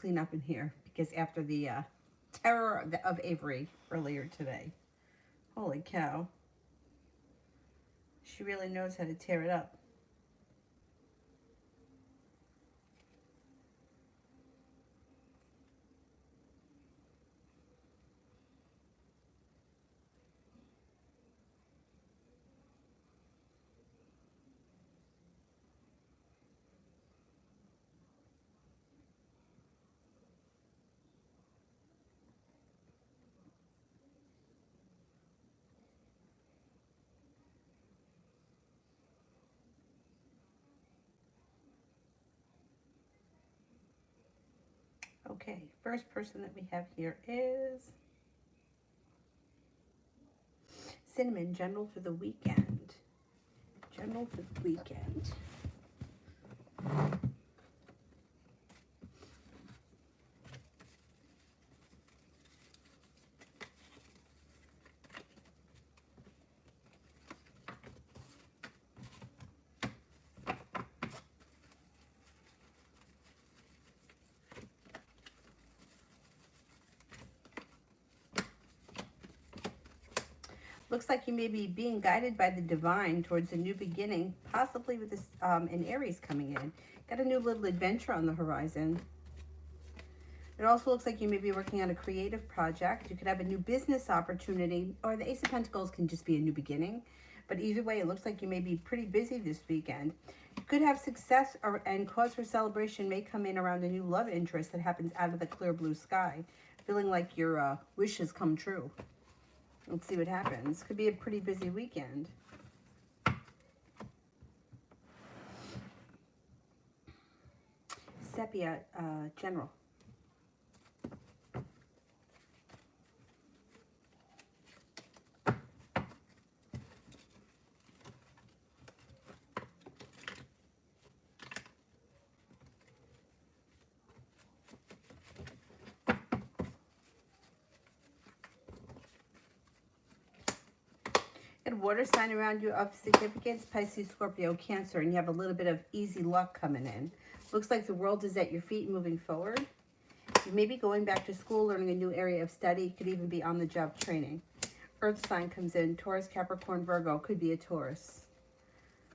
clean up in here because after the terror of Avery earlier today. Holy cow. She really knows how to tear it up. Okay, first person that we have here is Cinnamon, general for the weekend. General for the weekend. Looks like you may be being guided by the divine towards a new beginning, possibly with this an Aries coming in. Got a new little adventure on the horizon. It also looks like you may be working on a creative project. You could have a new business opportunity, or the Ace of Pentacles can just be a new beginning. But either way, it looks like you may be pretty busy this weekend. You could have success and cause for celebration may come in around a new love interest that happens out of the clear blue sky. Feeling like your wishes come true. Let's see what happens. Could be a pretty busy weekend. Sepia, general. Water sign around you of significance, Pisces, Scorpio, Cancer, and you have a little bit of easy luck coming in. Looks like the world is at your feet moving forward. You may be going back to school, learning a new area of study. Could even be on the job training. Earth sign comes in, Taurus, Capricorn, Virgo. Could be a Taurus.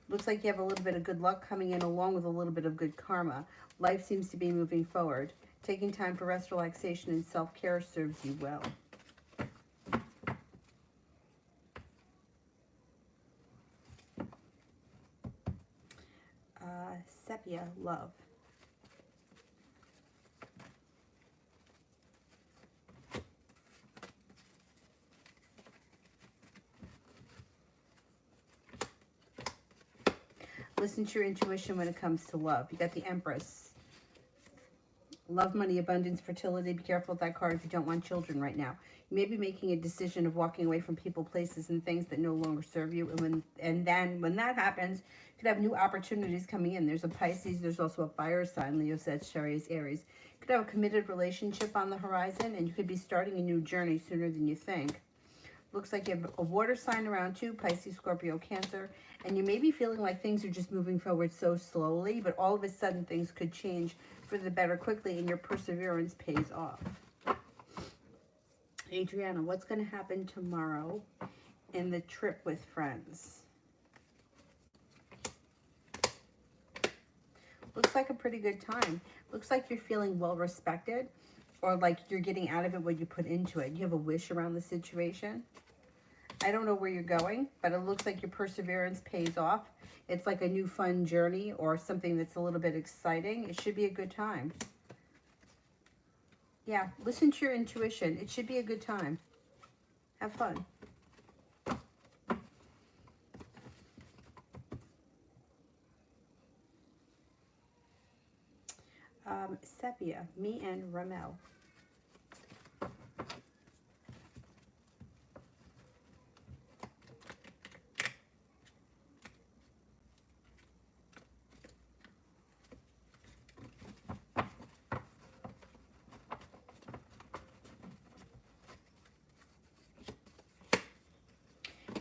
Looks like you have a little bit of good luck coming in along with a little bit of good karma. Life seems to be moving forward. Taking time for rest, relaxation, and self-care serves you well. Sepia, love. Listen to your intuition when it comes to love. You got the Empress. Love, money, abundance, fertility. Be careful with that card if you don't want children right now. You may be making a decision of walking away from people, places, and things that no longer serve you. And then when that happens, you could have new opportunities coming in. There's a Pisces. There's also a fire sign. Leo, Sagittarius, Aries. You could have a committed relationship on the horizon, and you could be starting a new journey sooner than you think. Looks like you have a water sign around too, Pisces, Scorpio, Cancer. And you may be feeling like things are just moving forward so slowly, but all of a sudden things could change for the better quickly, and your perseverance pays off. Adriana, what's going to happen tomorrow in the trip with friends? Looks like a pretty good time. Looks like you're feeling well respected, or like you're getting out of it what you put into it. You have a wish around the situation. I don't know where you're going, but it looks like your perseverance pays off. It's like a new fun journey or something that's a little bit exciting. It should be a good time. Yeah, listen to your intuition. It should be a good time. Have fun. Sepia, me and Ramel.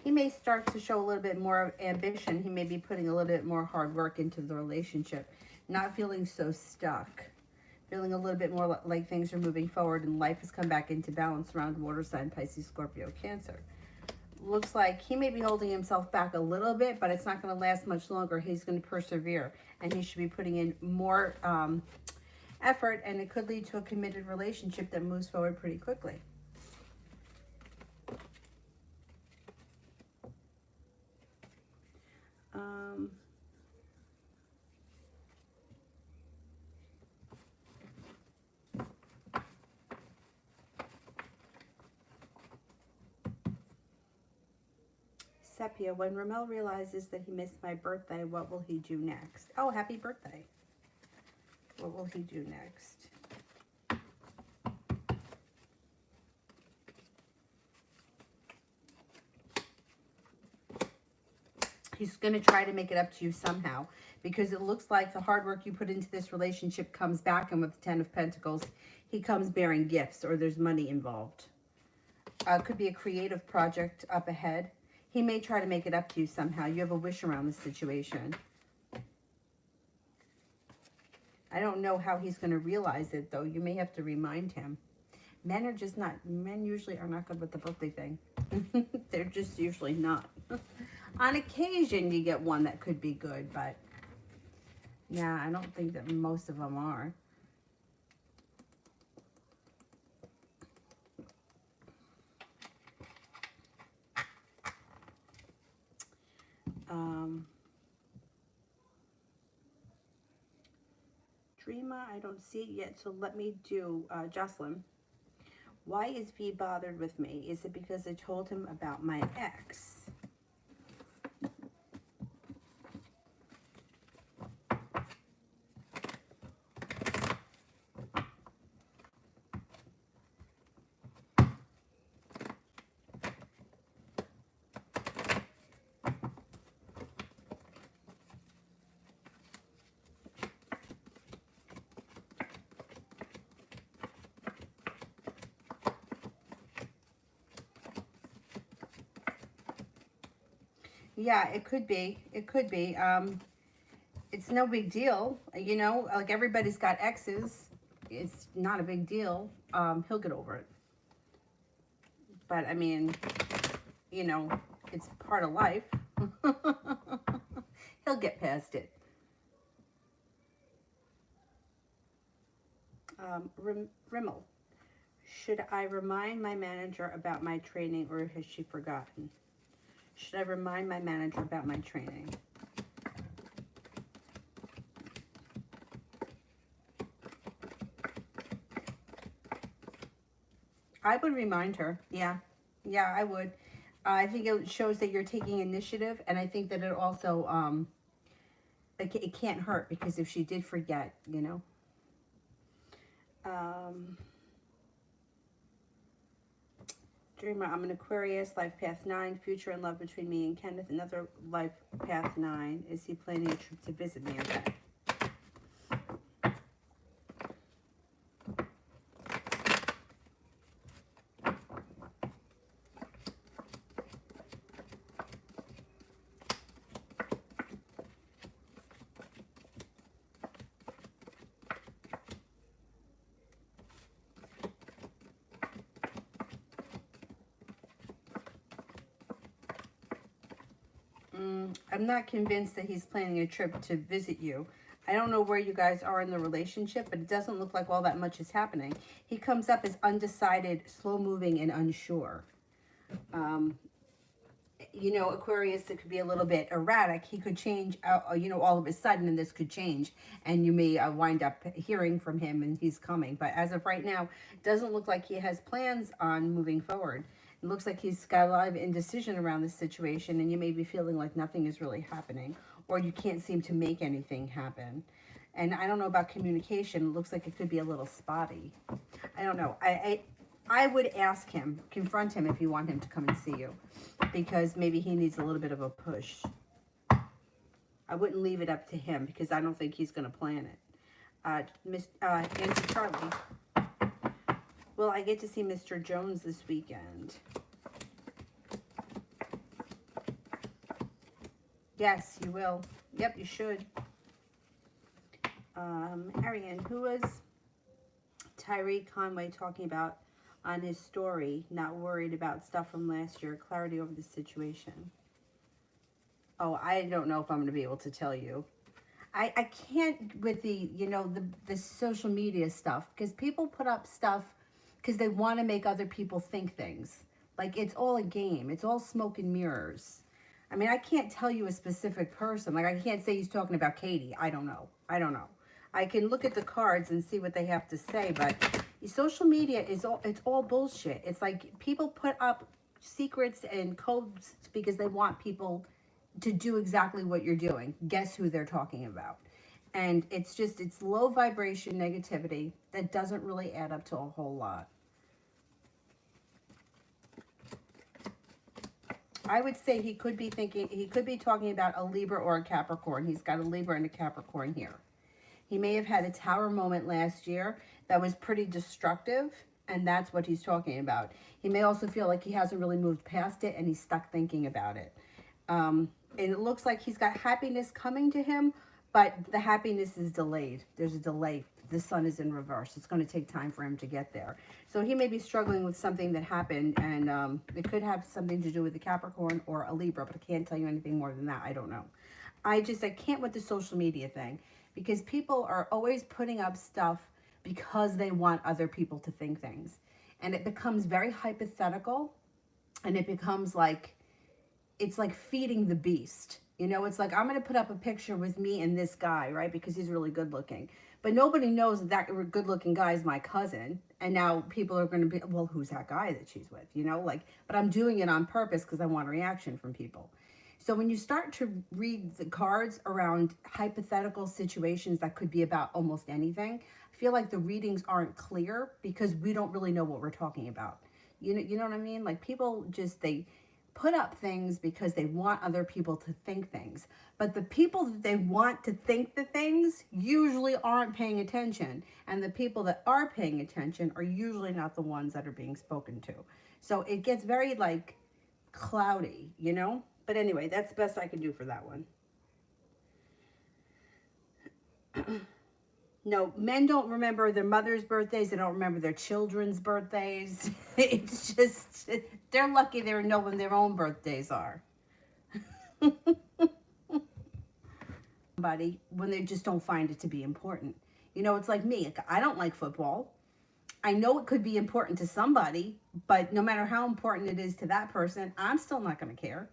He may start to show a little bit more ambition. He may be putting a little bit more hard work into the relationship. Not feeling so stuck. Feeling a little bit more like things are moving forward and life has come back into balance around water sign, Pisces, Scorpio, Cancer. Looks like he may be holding himself back a little bit, but it's not going to last much longer. He's going to persevere, and he should be putting in more effort, and it could lead to a committed relationship that moves forward pretty quickly. Sepia, when Ramel realizes that he missed my birthday, what will he do next? Oh, happy birthday. What will he do next? He's going to try to make it up to you somehow, because it looks like the hard work you put into this relationship comes back, and with the Ten of Pentacles, he comes bearing gifts, or there's money involved. Could be a creative project up ahead. He may try to make it up to you somehow. You have a wish around this situation. I don't know how he's going to realize it, though. You may have to remind him. Men usually are not good with the birthday thing. They're just usually not. On occasion, you get one that could be good, but yeah, I don't think that most of them are. Dreamer, I don't see it yet, so let me do Jocelyn. Why is V bothered with me? Is it because I told him about my ex? Yeah, it could be. It could be. It's no big deal. You know, like everybody's got exes. It's not a big deal. He'll get over it. But, I mean, you know, it's part of life. He'll get past it. Rimmel. Should I remind my manager about my training, or has she forgotten? Should I remind my manager about my training? I would remind her. Yeah. Yeah, I would. I think it shows that you're taking initiative, and I think that it also, it can't hurt, because if she did forget, you know. Dreamer, I'm an Aquarius, life path 9, future and love between me and Kenneth, another life path 9. Is he planning a trip to visit me? Okay. I'm not convinced that he's planning a trip to visit you. I don't know where you guys are in the relationship, but it doesn't look like all that much is happening. He comes up as undecided, slow-moving, and unsure. You know, Aquarius, it could be a little bit erratic. He could change, you know, all of a sudden, and this could change. And you may wind up hearing from him, and he's coming. But as of right now, it doesn't look like he has plans on moving forward. It looks like he's got a lot of indecision around this situation, and you may be feeling like nothing is really happening, or you can't seem to make anything happen. And I don't know about communication. It looks like it could be a little spotty. I don't know. I would ask him, confront him if you want him to come and see you, because maybe he needs a little bit of a push. I wouldn't leave it up to him, because I don't think he's going to plan it. Auntie Charlie. Will I get to see Mr. Jones this weekend? Yes, you will. Yep, you should. Arian, who was Tyree Conway talking about on his story, not worried about stuff from last year, clarity over the situation. Oh, I don't know if I'm going to be able to tell you. I can't with the, you know, the social media stuff, because people put up stuff because they want to make other people think things. Like, it's all a game. It's all smoke and mirrors. I mean, I can't tell you a specific person. Like, I can't say he's talking about Katie. I don't know. I don't know. I can look at the cards and see what they have to say, but social media is it's all bullshit. It's like people put up secrets and codes because they want people to do exactly what you're doing. Guess who they're talking about? And it's just, it's low vibration negativity that doesn't really add up to a whole lot. I would say he could be talking about a Libra or a Capricorn. He's got a Libra and a Capricorn here. He may have had a tower moment last year that was pretty destructive, and that's what he's talking about. He may also feel like he hasn't really moved past it, and he's stuck thinking about it. And it looks like he's got happiness coming to him, but the happiness is delayed. There's a delay. The sun is in reverse. It's going to take time for him to get there. So he may be struggling with something that happened, and it could have something to do with the Capricorn or a Libra, but I can't tell you anything more than that. I don't know. I can't with the social media thing, because people are always putting up stuff because they want other people to think things. And it becomes very hypothetical, and it becomes like, it's like feeding the beast. You know, it's like, I'm going to put up a picture with me and this guy, right? Because he's really good looking. But nobody knows that good looking guy is my cousin. And now people are going to be, well, who's that guy that she's with? You know, like, but I'm doing it on purpose because I want a reaction from people. So when you start to read the cards around hypothetical situations that could be about almost anything, I feel like the readings aren't clear because we don't really know what we're talking about. You know what I mean? Like, people just, they put up things because they want other people to think things. But the people that they want to think the things usually aren't paying attention. And the people that are paying attention are usually not the ones that are being spoken to. So it gets very, like, cloudy, you know? But anyway, that's the best I can do for that one. No, men don't remember their mother's birthdays. They don't remember their children's birthdays. It's just, they're lucky they know when their own birthdays are. Somebody, when they just don't find it to be important. You know, it's like me. I don't like football. I know it could be important to somebody, but no matter how important it is to that person, I'm still not going to care.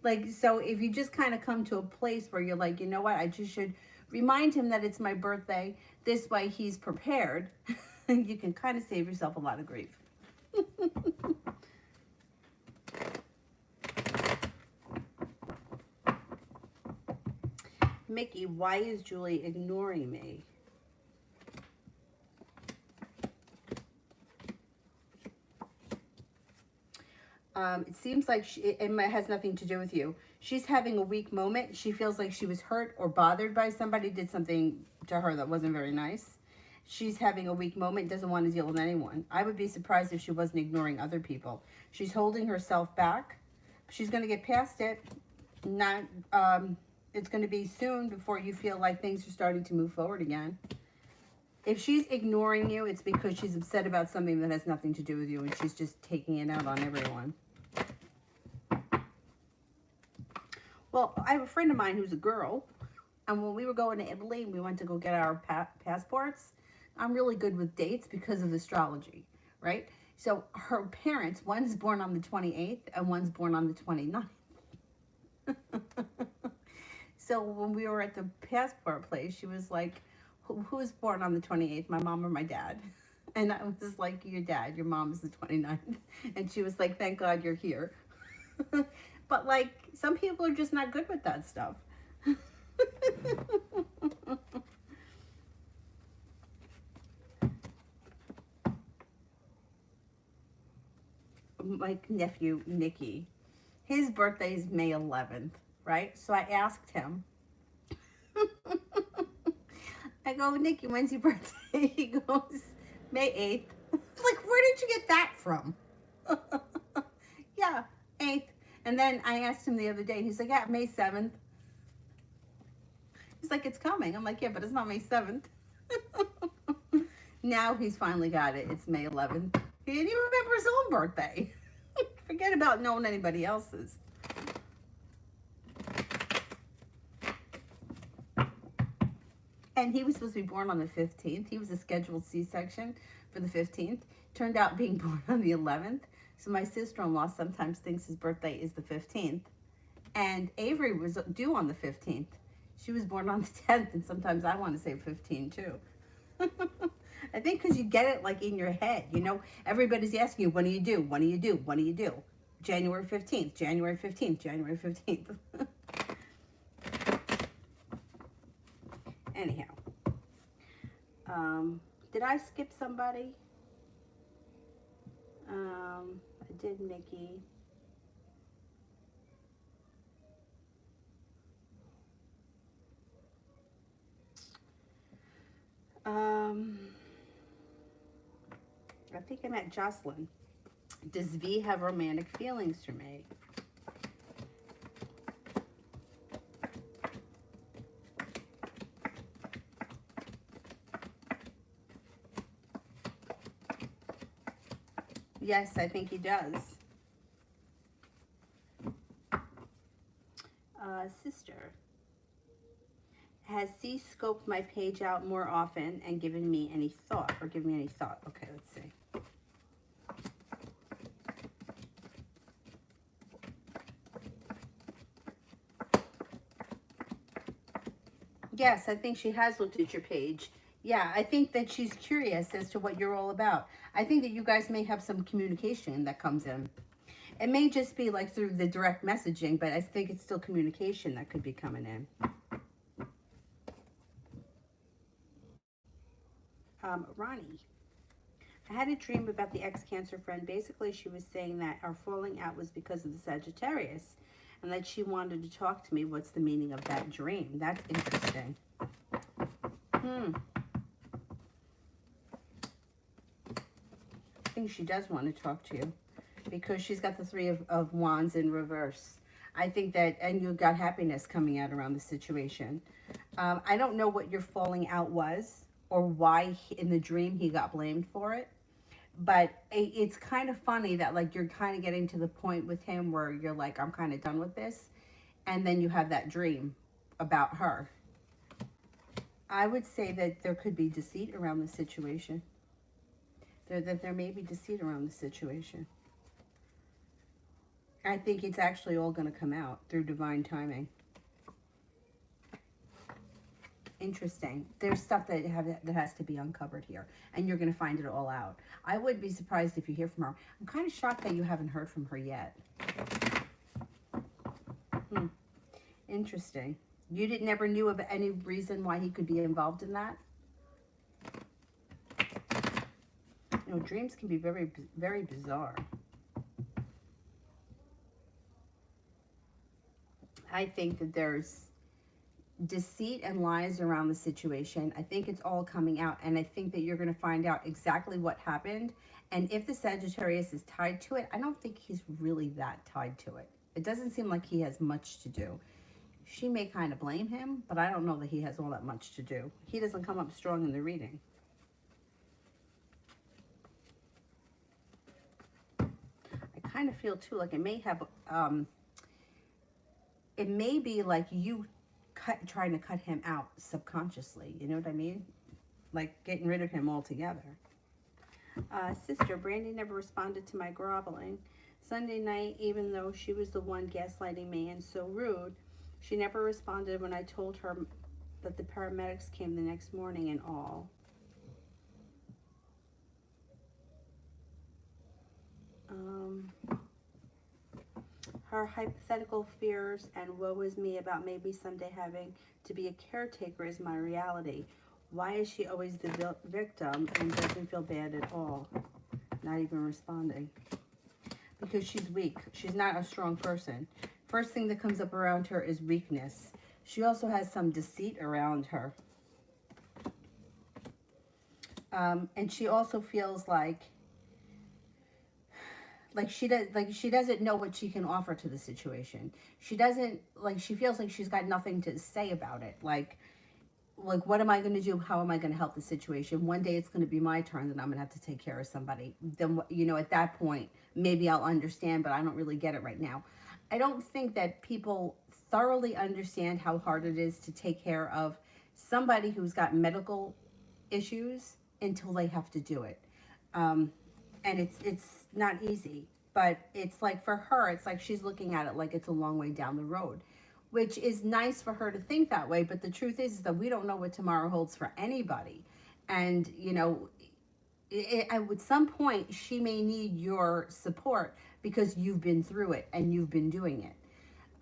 Like, so if you just kind of come to a place where you're like, you know what, I just should remind him that it's my birthday. This way he's prepared. You can kind of save yourself a lot of grief. Mickey, why is Julie ignoring me? It seems like it has nothing to do with you. She's having a weak moment. She feels like she was hurt or bothered by somebody, did something to her that wasn't very nice. She's having a weak moment, doesn't want to deal with anyone. I would be surprised if she wasn't ignoring other people. She's holding herself back. She's going to get past it. It's going to be soon before you feel like things are starting to move forward again. If she's ignoring you, it's because she's upset about something that has nothing to do with you, and she's just taking it out on everyone. Well, I have a friend of mine who's a girl, and when we were going to Italy, we went to go get our passports. I'm really good with dates because of astrology, right? So her parents, one's born on the 28th and one's born on the 29th. So when we were at the passport place, she was like, who's born on the 28th, my mom or my dad? And I was like, your dad, your mom is the 29th. And she was like, thank God you're here. But like, some people are just not good with that stuff. My nephew, Nikki, his birthday is May 11th, right? So I asked him, I go, Nikki, when's your birthday? He goes, May 8th. It's like, where did you get that from? Yeah, 8th. And then I asked him the other day, and he's like, yeah, May 7th. He's like, it's coming. I'm like, yeah, but it's not May 7th. Now he's finally got it. It's May 11th. He didn't even remember his own birthday. Forget about knowing anybody else's. And he was supposed to be born on the 15th. He was a scheduled C-section for the 15th. Turned out being born on the 11th. So my sister-in-law sometimes thinks his birthday is the 15th. And Avery was due on the 15th. She was born on the 10th, and sometimes I want to say 15 too. I think because you get it like in your head, you know, everybody's asking you, when do you do? When do you do? When do you do? January 15th, January 15th, January 15th. Anyhow, did I skip somebody? I did Mickey. I think I met Jocelyn. Does V have romantic feelings for me? Yes, I think he does. Sister. Has C scoped my page out more often and given me any thought? Or given me any thought? Okay, let's see. Yes, I think she has looked at your page. Yeah, I think that she's curious as to what you're all about. I think that you guys may have some communication that comes in. It may just be like through the direct messaging, but I think it's still communication that could be coming in. Ronnie. I had a dream about the ex-Cancer friend. Basically, she was saying that our falling out was because of the Sagittarius and that she wanted to talk to me. What's the meaning of that dream? That's interesting. I think she does want to talk to you because she's got the Three of Wands in reverse. I think that, and you got happiness coming out around the situation. I don't know what your falling out was or why in the dream he got blamed for it. But it's kind of funny that like you're kind of getting to the point with him where you're like, I'm kind of done with this. And then you have that dream about her. I would say that there could be deceit around the situation. That there may be deceit around the situation. I think it's actually all going to come out through divine timing. Interesting. There's stuff that has to be uncovered here, and you're going to find it all out. I would be surprised if you hear from her. I'm kind of shocked that you haven't heard from her yet. Interesting. You never knew of any reason why he could be involved in that? You know, dreams can be very, very bizarre. I think that there's deceit and lies around the situation. I think it's all coming out, and I think that you're going to find out exactly what happened. And if the Sagittarius is tied to it, I don't think he's really that tied to it. It doesn't seem like he has much to do. She may kind of blame him, but I don't know that he has all that much to do. He doesn't come up strong in the reading. I kind of feel too like it may have, it may be like you trying to cut him out subconsciously. You know what I mean? Like getting rid of him altogether. Sister, Brandy never responded to my groveling. Sunday night, even though she was the one gaslighting me and so rude, she never responded when I told her that the paramedics came the next morning and all. Her hypothetical fears and woe is me about maybe someday having to be a caretaker is my reality. Why is she always the victim and doesn't feel bad at all? Not even responding. Because she's weak. She's not a strong person. First thing that comes up around her is weakness. She also has some deceit around her. And she also feels like she doesn't know what she can offer to the situation. She doesn't, she feels like she's got nothing to say about it. Like, like, what am I going to do? How am I going to help the situation? One day it's going to be my turn that I'm going to have to take care of somebody. Then, you know, at that point, maybe I'll understand, but I don't really get it right now. I don't think that people thoroughly understand how hard it is to take care of somebody who's got medical issues until they have to do it. Um, and it's not easy, but it's like for her, it's like she's looking at it like it's a long way down the road, which is nice for her to think that way. But the truth is that we don't know what tomorrow holds for anybody. And, you know, at some point, she may need your support because you've been through it and you've been doing it.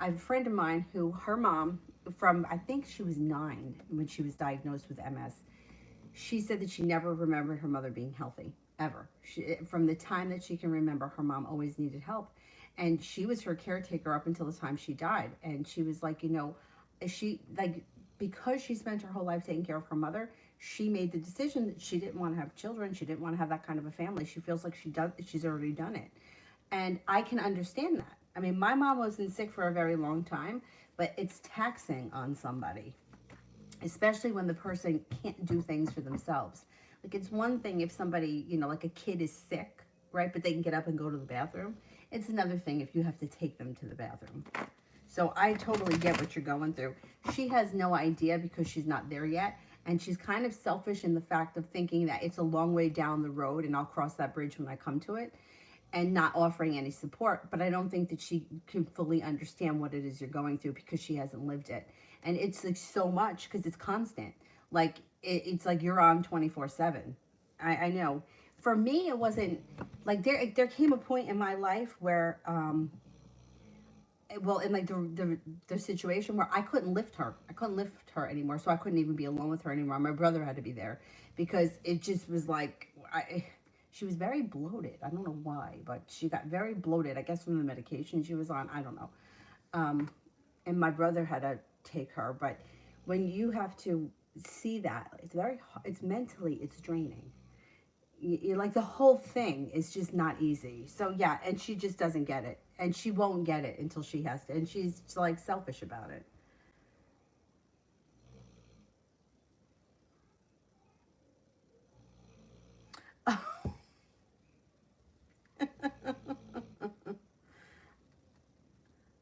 I have a friend of mine who, her mom, from I think she was 9 when she was diagnosed with MS, she said that she never remembered her mother being healthy, ever. From the time that she can remember, her mom always needed help. And she was her caretaker up until the time she died. And she was like, you know, she, like, because she spent her whole life taking care of her mother, she made the decision that she didn't want to have children. She didn't want to have that kind of a family. She feels like she's already done it. And I can understand that. I mean, my mom wasn't sick for a very long time, but it's taxing on somebody, especially when the person can't do things for themselves. Like, it's one thing if somebody, you know, like a kid is sick, right, but they can get up and go to the bathroom. It's another thing if you have to take them to the bathroom. So I totally get what you're going through. She has no idea because she's not there yet. And she's kind of selfish in the fact of thinking that it's a long way down the road and I'll cross that bridge when I come to it, and not offering any support. But I don't think that she can fully understand what it is you're going through because she hasn't lived it. And it's like so much because it's constant. Like, it's like you're on 24/7. I know. For me, it wasn't like there came a point in my life where, well, in like the situation where I couldn't lift her. I couldn't lift her anymore, so I couldn't even be alone with her anymore. My brother had to be there because it just was like she was very bloated. I don't know why, but she got very bloated. I guess from the medication she was on. I don't know. And my brother had to take her. But when you have to see that, it's mentally, it's draining. You like, the whole thing is just not easy. So yeah, and she just doesn't get it, and she won't get it until she has to, and she's like selfish about it.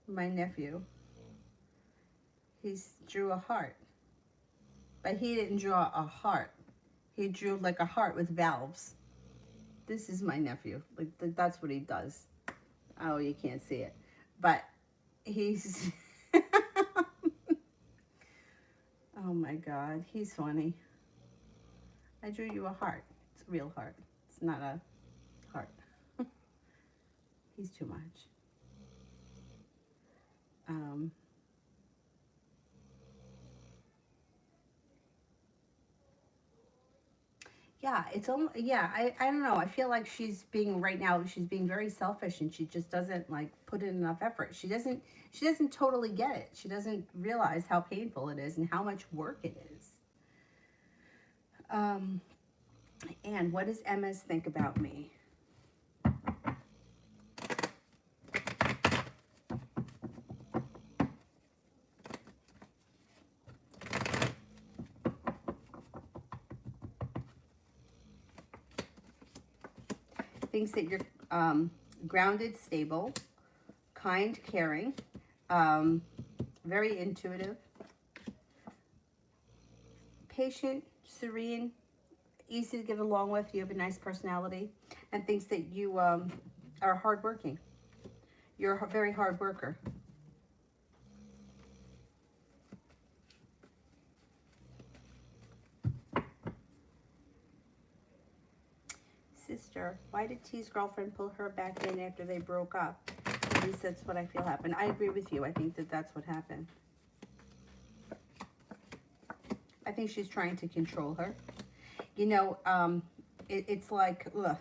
My nephew, he drew a heart, but he didn't draw a heart. He drew like a heart with valves. This is my nephew. Like, that's what he does. Oh, you can't see it, but he's oh my God, he's funny. I drew you a heart. It's a real heart. It's not a heart. He's too much. Um, yeah, it's almost, yeah, I don't know. I feel like she's being, right now, she's being very selfish, and she just doesn't like put in enough effort. She doesn't totally get it. She doesn't realize how painful it is and how much work it is. Um, and what does MS think about me? Thinks that you're grounded, stable, kind, caring, um, very intuitive, patient, serene, easy to get along with. You have a nice personality, and thinks that you are hardworking. You're a very hard worker. Sister, why did T's girlfriend pull her back in after they broke up? At least that's what I feel happened. I agree with you. I think that that's what happened. I think she's trying to control her. You know, it's like, ugh.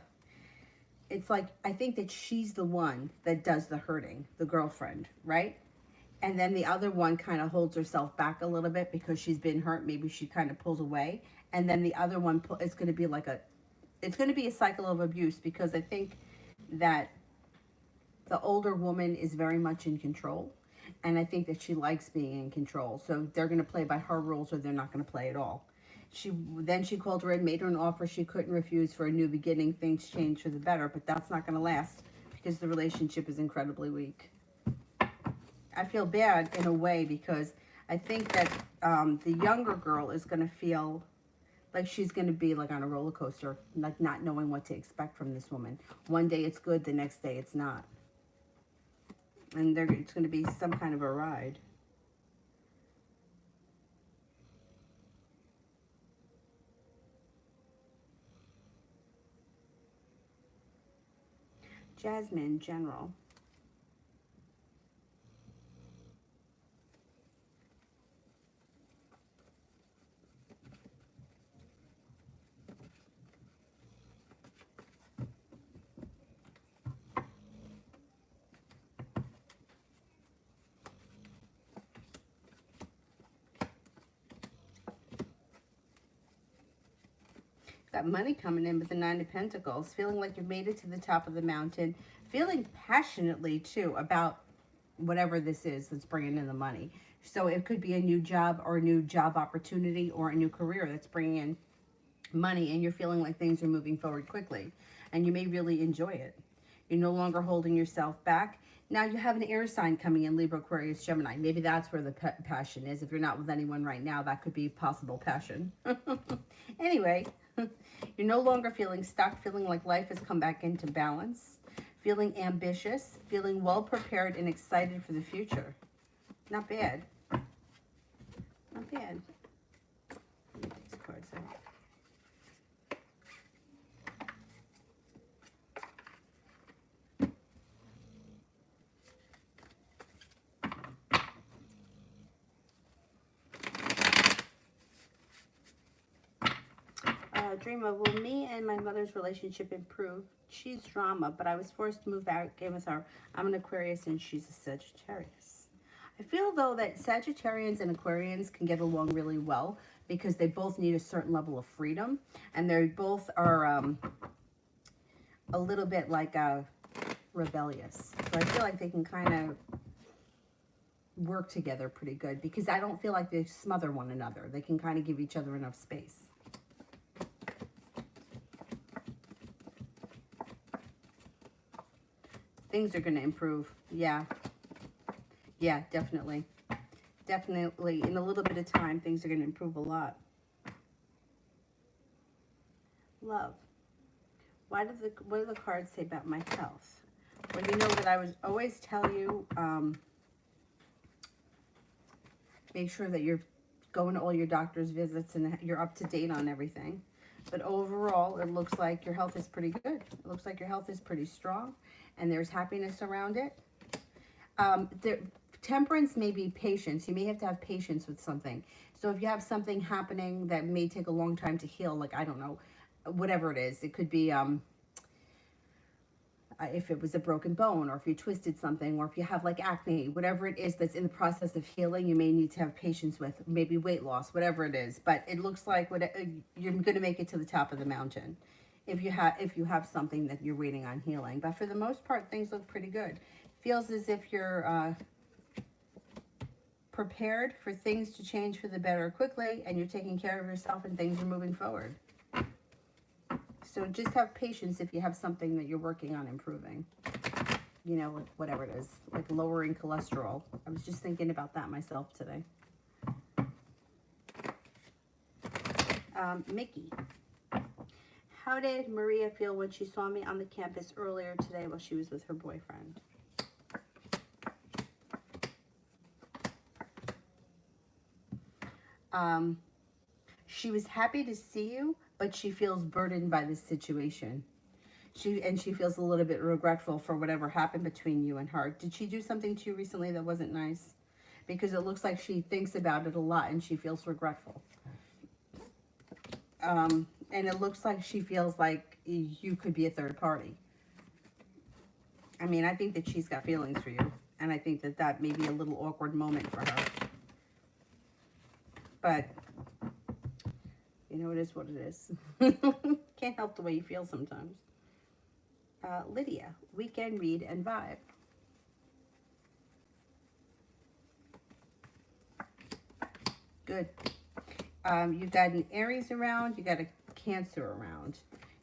It's like, I think that she's the one that does the hurting, the girlfriend, right? And then the other one kind of holds herself back a little bit because she's been hurt. Maybe she kind of pulls away. And then the other one, it's going to be like it's going to be a cycle of abuse, because I think that the older woman is very much in control. And I think that she likes being in control. So they're going to play by her rules or they're not going to play at all. Then she called her and made her an offer she couldn't refuse for a new beginning. Things changed for the better, but that's not going to last because the relationship is incredibly weak. I feel bad in a way because I think that the younger girl is going to feel like she's going to be like on a roller coaster, like not knowing what to expect from this woman. One day it's good, the next day it's not. And it's going to be some kind of a ride. Jasmine, general. Got money coming in with the Nine of Pentacles. Feeling like you've made it to the top of the mountain. Feeling passionately, too, about whatever this is that's bringing in the money. So it could be a new job or a new job opportunity or a new career that's bringing in money. And you're feeling like things are moving forward quickly. And you may really enjoy it. You're no longer holding yourself back. Now you have an air sign coming in, Libra, Aquarius, Gemini. Maybe that's where the passion is. If you're not with anyone right now, that could be possible passion. Anyway, you're no longer feeling stuck, feeling like life has come back into balance, feeling ambitious, feeling well prepared and excited for the future. Not bad. Not bad. Get these cards out. Dreamer, will me and my mother's relationship improve? She's drama, but I was forced to move out. Game with her. I'm an Aquarius and she's a Sagittarius. I feel, though, that Sagittarians and Aquarians can get along really well because they both need a certain level of freedom. And they both are a little bit like rebellious. So I feel like they can kind of work together pretty good because I don't feel like they smother one another. They can kind of give each other enough space. Things are going to improve. Yeah. Yeah, definitely. Definitely. In a little bit of time, things are going to improve a lot. Love. What do the cards say about my health? Well, you know that I was always tell you, make sure that you're going to all your doctor's visits and you're up to date on everything. But overall, it looks like your health is pretty good. It looks like your health is pretty strong. And there's happiness around it. Temperance may be patience. You may have to have patience with something. So if you have something happening that may take a long time to heal, like, I don't know, whatever it is. It could be if it was a broken bone, or if you twisted something, or if you have like acne, whatever it is that's in the process of healing, you may need to have patience with, maybe weight loss, whatever it is. But it looks like you're going to make it to the top of the mountain if you have something that you're waiting on healing. But for the most part, things look pretty good. Feels as if you're prepared for things to change for the better quickly, and you're taking care of yourself and things are moving forward. So just have patience if you have something that you're working on improving. You know, like whatever it is, like lowering cholesterol. I was just thinking about that myself today. Mickey. How did Maria feel when she saw me on the campus earlier today while she was with her boyfriend? She was happy to see you, but she feels burdened by this situation. She feels a little bit regretful for whatever happened between you and her. Did she do something to you recently that wasn't nice? Because it looks like she thinks about it a lot and she feels regretful. And it looks like she feels like you could be a third party. I mean, I think that she's got feelings for you. And I think that that may be a little awkward moment for her. But you know, it is what it is. Can't help the way you feel sometimes. Lydia, weekend read and vibe. Good. You've got an Aries around. You got a Cancer around.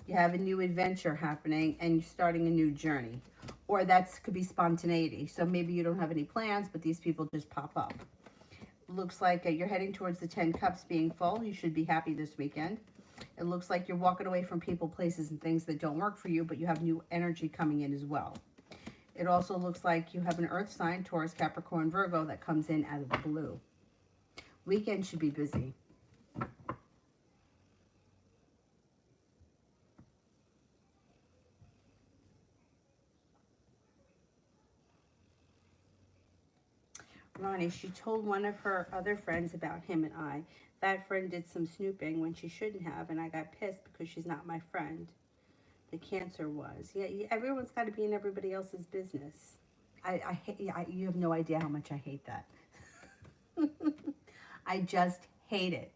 You have a new adventure happening, and you're starting a new journey. Or that could be spontaneity. So maybe you don't have any plans, but these people just pop up. Looks like you're heading towards the 10 cups being full. You should be happy this weekend. It looks like you're walking away from people, places, and things that don't work for you, but you have new energy coming in as well. It also looks like you have an earth sign, Taurus, Capricorn, Virgo, that comes in out of the blue. Weekend should be busy. Ronnie, she told one of her other friends about him and I. That friend did some snooping when she shouldn't have, and I got pissed because she's not my friend. The Cancer was. Yeah, everyone's got to be in everybody else's business. You have no idea how much I hate that. I just hate it.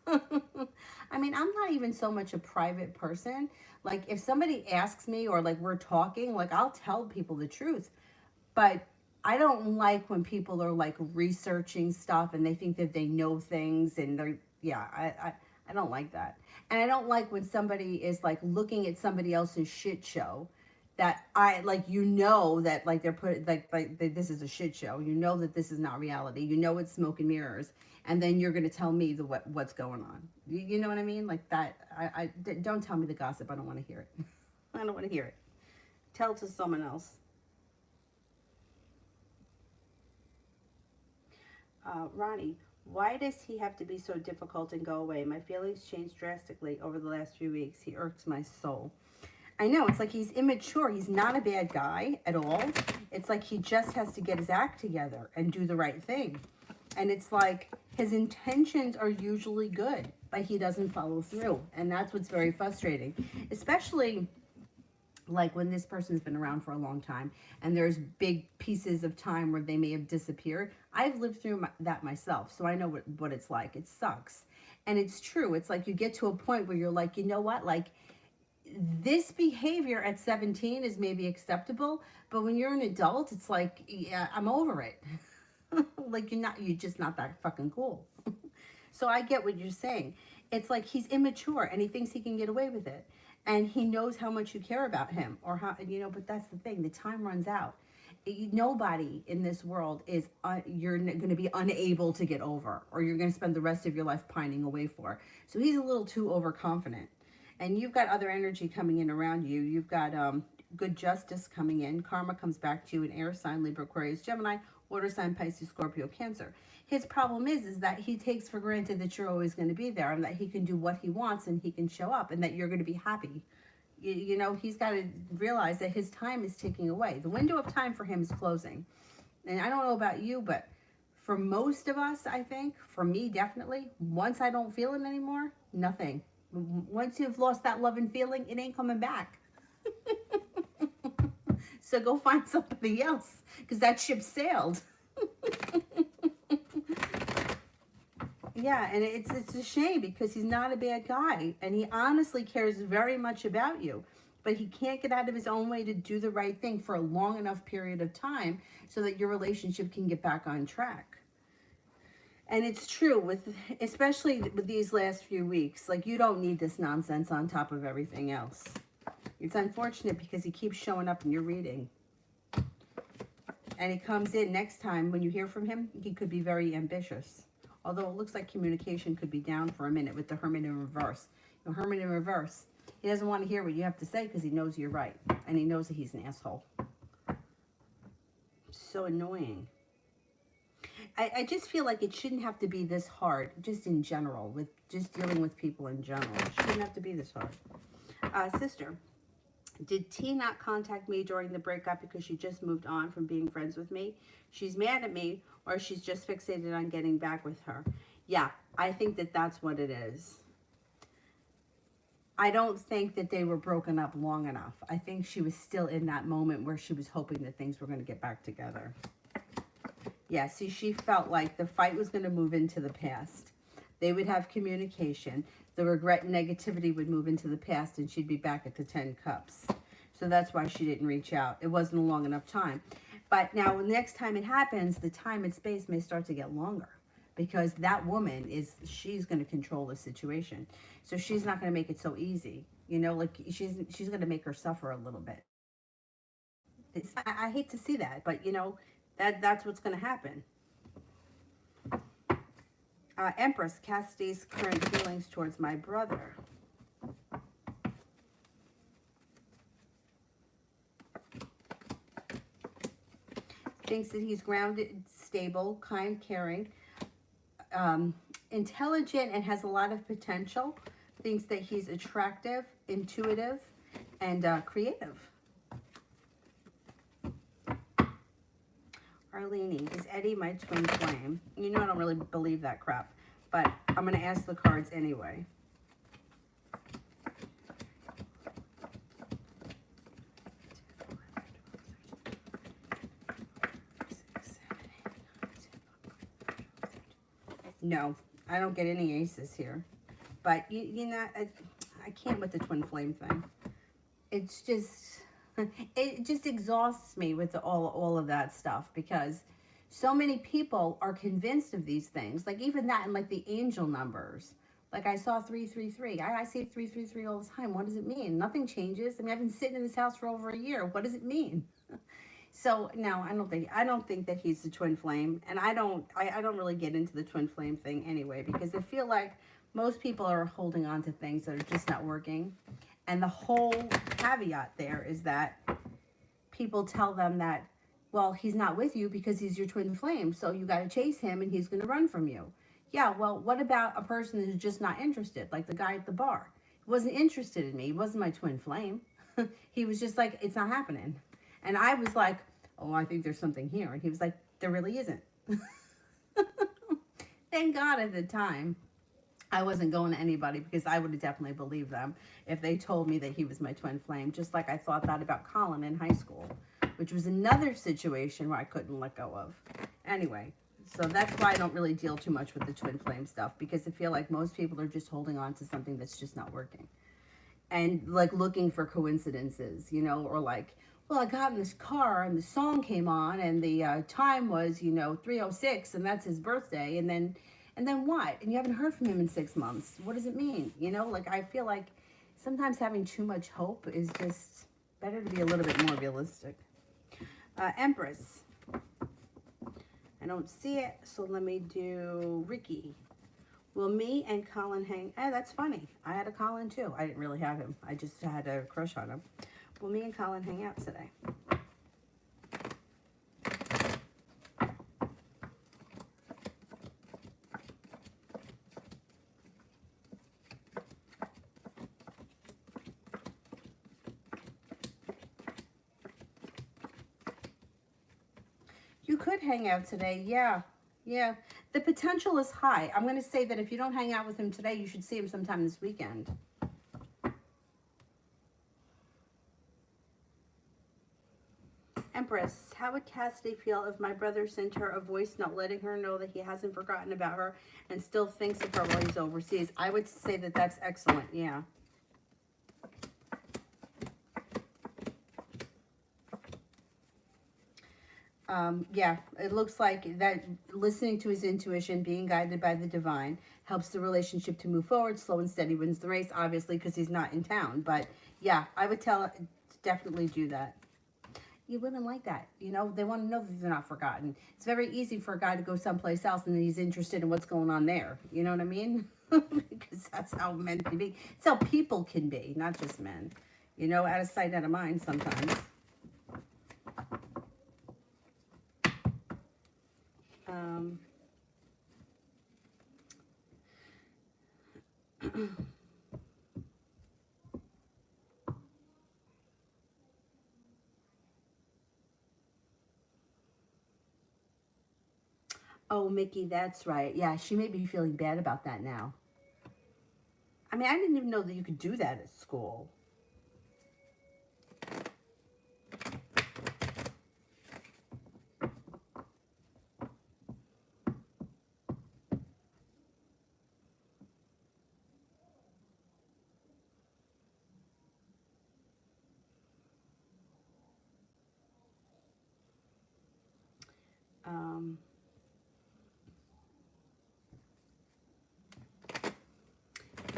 I mean, I'm not even so much a private person. Like, if somebody asks me or, like, we're talking, like, I'll tell people the truth. But I don't like when people are, like, researching stuff and they think that they know things and they're, yeah, I don't like that. And I don't like when somebody is, like, looking at somebody else's shit show that you know that, like, they're put, this is a shit show. You know that this is not reality. You know it's smoke and mirrors. And then you're going to tell me what's going on. You know what I mean? Like that. Don't tell me the gossip. I don't want to hear it. I don't want to hear it. Tell it to someone else. Ronnie, why does he have to be so difficult and go away? My feelings changed drastically over the last few weeks. He irks my soul. I know, it's like he's immature. He's not a bad guy at all. It's like he just has to get his act together and do the right thing. And it's like his intentions are usually good, but he doesn't follow through. And that's what's very frustrating, especially like when this person's been around for a long time and there's big pieces of time where they may have disappeared. I've lived through that myself, so I know what it's like. It sucks. And it's true. It's like you get to a point where you're like, you know what? Like, this behavior at 17 is maybe acceptable, but when you're an adult, it's like, yeah, I'm over it. Like, you're just not that fucking cool. So I get what you're saying. It's like he's immature and he thinks he can get away with it. And he knows how much you care about him, or how, but that's the thing. The time runs out. Nobody in this world is, you're going to be unable to get over, or you're going to spend the rest of your life pining away for. So he's a little too overconfident. And you've got other energy coming in around you. You've got good justice coming in. Karma comes back to you in air sign, Libra, Aquarius, Gemini, water sign, Pisces, Scorpio, Cancer. His problem is that he takes for granted that you're always going to be there and that he can do what he wants and he can show up and that you're going to be happy. He's got to realize that his time is ticking away. The window of time for him is closing. And I don't know about you, but for most of us, I think, for me definitely, once I don't feel it anymore, nothing. Once you've lost that love and feeling, it ain't coming back. So go find somebody else, because that ship sailed. Yeah, and it's a shame because he's not a bad guy, and he honestly cares very much about you, but he can't get out of his own way to do the right thing for a long enough period of time so that your relationship can get back on track. And it's true, especially with these last few weeks. Like, you don't need this nonsense on top of everything else. It's unfortunate because he keeps showing up in your reading. And he comes in next time. When you hear from him, he could be very ambitious. Although it looks like communication could be down for a minute with the Hermit in reverse. Hermit in reverse, he doesn't want to hear what you have to say because he knows you're right. And he knows that he's an asshole. So annoying. I just feel like it shouldn't have to be this hard, just in general, with just dealing with people in general. It shouldn't have to be this hard. Sister, did T not contact me during the breakup because she just moved on from being friends with me? She's mad at me, or she's just fixated on getting back with her. Yeah, I think that that's what it is. I don't think that they were broken up long enough. I think she was still in that moment where she was hoping that things were going to get back together. Yeah, see, she felt like the fight was going to move into the past. They would have communication. The regret and negativity would move into the past, and she'd be back at the 10 cups. So that's why she didn't reach out. It wasn't a long enough time. But now, the next time it happens, the time and space may start to get longer. because that woman she's going to control the situation. So she's not going to make it so easy. You know, like she's going to make her suffer a little bit. I hate to see that, but you know, that's what's going to happen. Empress, Cassidy's current feelings towards my brother. Thinks that he's grounded, stable, kind, caring, intelligent, and has a lot of potential. Thinks that he's attractive, intuitive, and creative. Arlene, is Eddie my twin flame? You know I don't really believe that crap, but I'm going to ask the cards anyway. No, I don't get any aces here. But, you know, I can't with the twin flame thing. It's just, it just exhausts me with all of that stuff, because so many people are convinced of these things. Like even that, and like the angel numbers. Like I saw 333. I see 333 all the time. What does it mean? Nothing changes. I mean, I've been sitting in this house for over a year. What does it mean? So no, I don't think that he's the twin flame, and I don't really get into the twin flame thing anyway, because I feel like most people are holding on to things that are just not working. And the whole caveat there is that people tell them that, well, he's not with you because he's your twin flame, so you got to chase him and he's going to run from you. Yeah, well, what about a person who's just not interested, like the guy at the bar? He wasn't interested in me. He wasn't my twin flame. He was just like, it's not happening. And I was like, oh, I think there's something here. And he was like, there really isn't. Thank God at the time I wasn't going to anybody, because I would have definitely believed them if they told me that he was my twin flame, just like I thought that about Colin in high school, which was another situation where I couldn't let go of. Anyway, so that's why I don't really deal too much with the twin flame stuff, because I feel like most people are just holding on to something that's just not working. And like looking for coincidences, you know, or like, well, I got in this car and the song came on and the time was, you know, 3:06 and that's his birthday. And then what? And you haven't heard from him in 6 months. What does it mean? You know, like I feel like sometimes having too much hope is just better to be a little bit more realistic. Empress. I don't see it, so let me do Ricky. Will me and Colin hang? That's funny. I had a Colin too. I didn't really have him. I just had a crush on him. Will me and Colin hang out today? You could hang out today, yeah. Yeah, the potential is high. I'm going to say that if you don't hang out with him today, you should see him sometime this weekend. Empress, how would Cassidy feel if my brother sent her a voice note letting her know that he hasn't forgotten about her and still thinks of her while he's overseas? I would say that that's excellent, yeah. Yeah, it looks like that listening to his intuition, being guided by the divine, helps the relationship to move forward. Slow and steady wins the race, obviously, because he's not in town. But yeah, I would definitely do that. You women like that, you know, they want to know that they're not forgotten. It's very easy for a guy to go someplace else and then he's interested in what's going on there. You know what I mean? Because that's how men can be. It's how people can be, not just men. You know, out of sight, out of mind sometimes. Oh, Mickey, that's right. Yeah, she may be feeling bad about that now. I mean, I didn't even know that you could do that at school.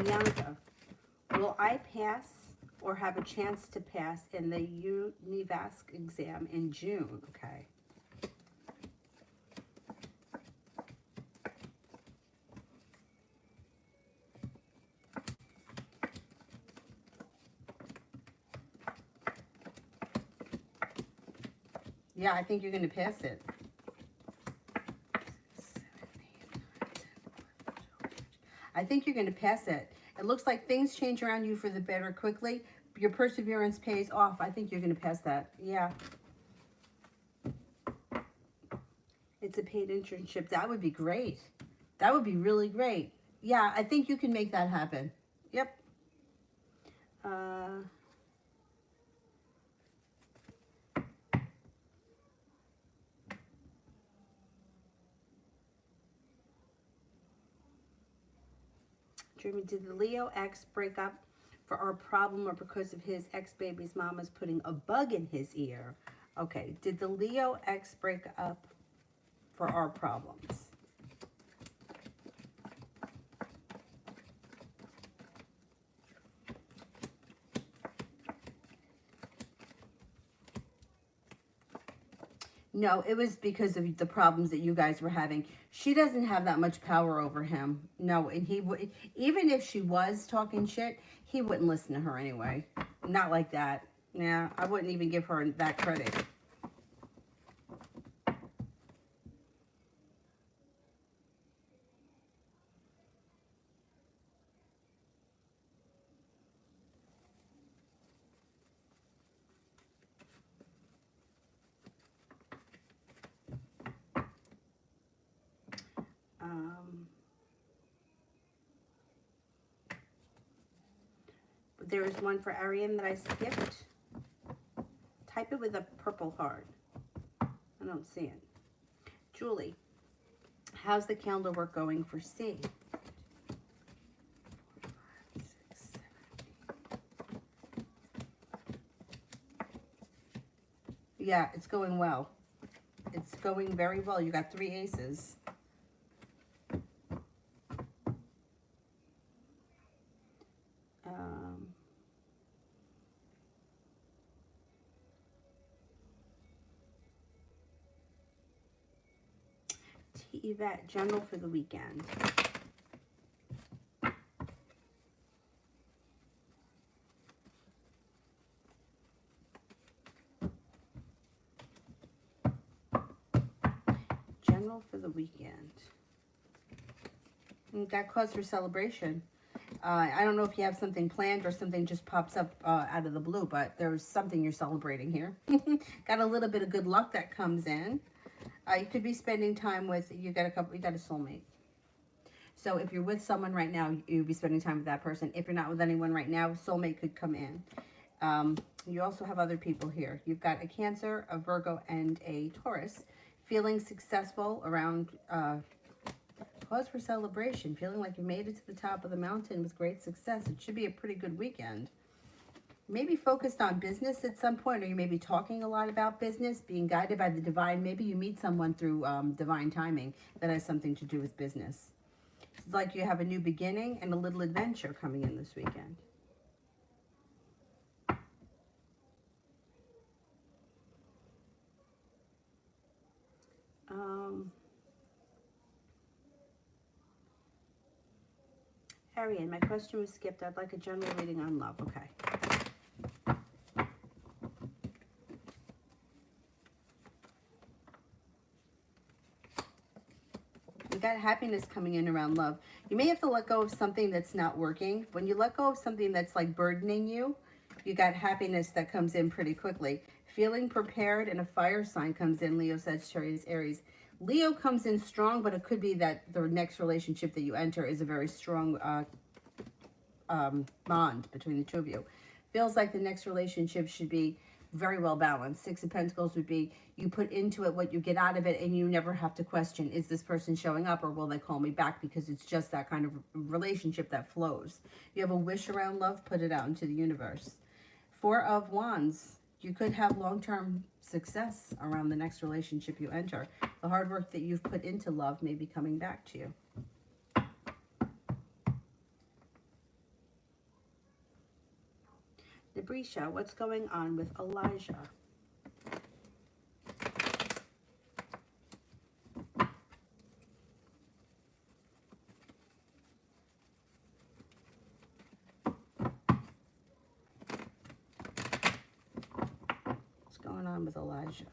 Bianca, will I pass or have a chance to pass in the UNIVASC exam in June? Okay. Yeah, I think you're going to pass it. I think you're going to pass it. It looks like things change around you for the better quickly. Your perseverance pays off. I think you're going to pass that. Yeah. It's a paid internship. That would be great. That would be really great. Yeah, I think you can make that happen. Yep. Jeremy, did the Leo ex break up for our problem or because of his ex-baby's mama's putting a bug in his ear? Okay, did the Leo ex break up for our problems? No, it was because of the problems that you guys were having. She doesn't have that much power over him. No, and he would, even if she was talking shit, he wouldn't listen to her anyway. Not like that. Yeah, I wouldn't even give her that credit. There is one for Arian that I skipped. Type it with a purple heart. I don't see it. Julie, how's the calendar work going for C? 4, 5, 6, 7, 8. Yeah, it's going well. It's going very well. You got 3 aces. Yvette, general for the weekend. General for the weekend. Got cause for celebration. I don't know if you have something planned or something just pops up out of the blue, but there's something you're celebrating here. Got a little bit of good luck that comes in. You could be spending time with, you got a soulmate. So if you're with someone right now, you'll be spending time with that person. If you're not with anyone right now, soulmate could come in. You also have other people here. You've got a Cancer, a Virgo, and a Taurus. Feeling successful around cause for celebration. Feeling like you made it to the top of the mountain with great success. It should be a pretty good weekend. Maybe focused on business at some point, or you may be talking a lot about business, being guided by the divine. Maybe you meet someone through divine timing that has something to do with business. It's like you have a new beginning and a little adventure coming in this weekend. Arian, my question was skipped. I'd like a general reading on love. Okay. You got happiness coming in around love. You may have to let go of something that's not working. When you let go of something that's like burdening you, you got happiness that comes in pretty quickly. Feeling prepared, and a fire sign comes in, Leo, Sagittarius, Aries. Leo comes in strong, but it could be that the next relationship that you enter is a very strong bond between the two of you. Feels like the next relationship should be very well balanced. 6 of Pentacles would be you put into it what you get out of it, and you never have to question, is this person showing up or will they call me back? Because it's just that kind of relationship that flows. You have a wish around love, put it out into the universe. 4 of Wands, you could have long-term success around the next relationship you enter. The hard work that you've put into love may be coming back to you. Librisha, what's going on with Elijah? What's going on with Elijah?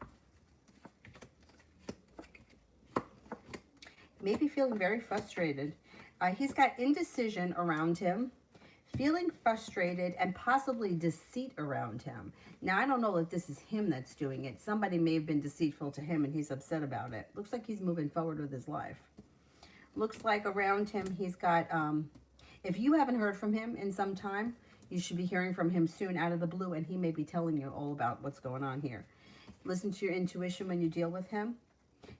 Maybe feeling very frustrated. He's got indecision around him, feeling frustrated, and possibly deceit around him. Now, I don't know if this is him that's doing it. Somebody may have been deceitful to him and he's upset about it. Looks like he's moving forward with his life. Looks like around him he's got, if you haven't heard from him in some time, you should be hearing from him soon out of the blue, and he may be telling you all about what's going on here. Listen to your intuition when you deal with him.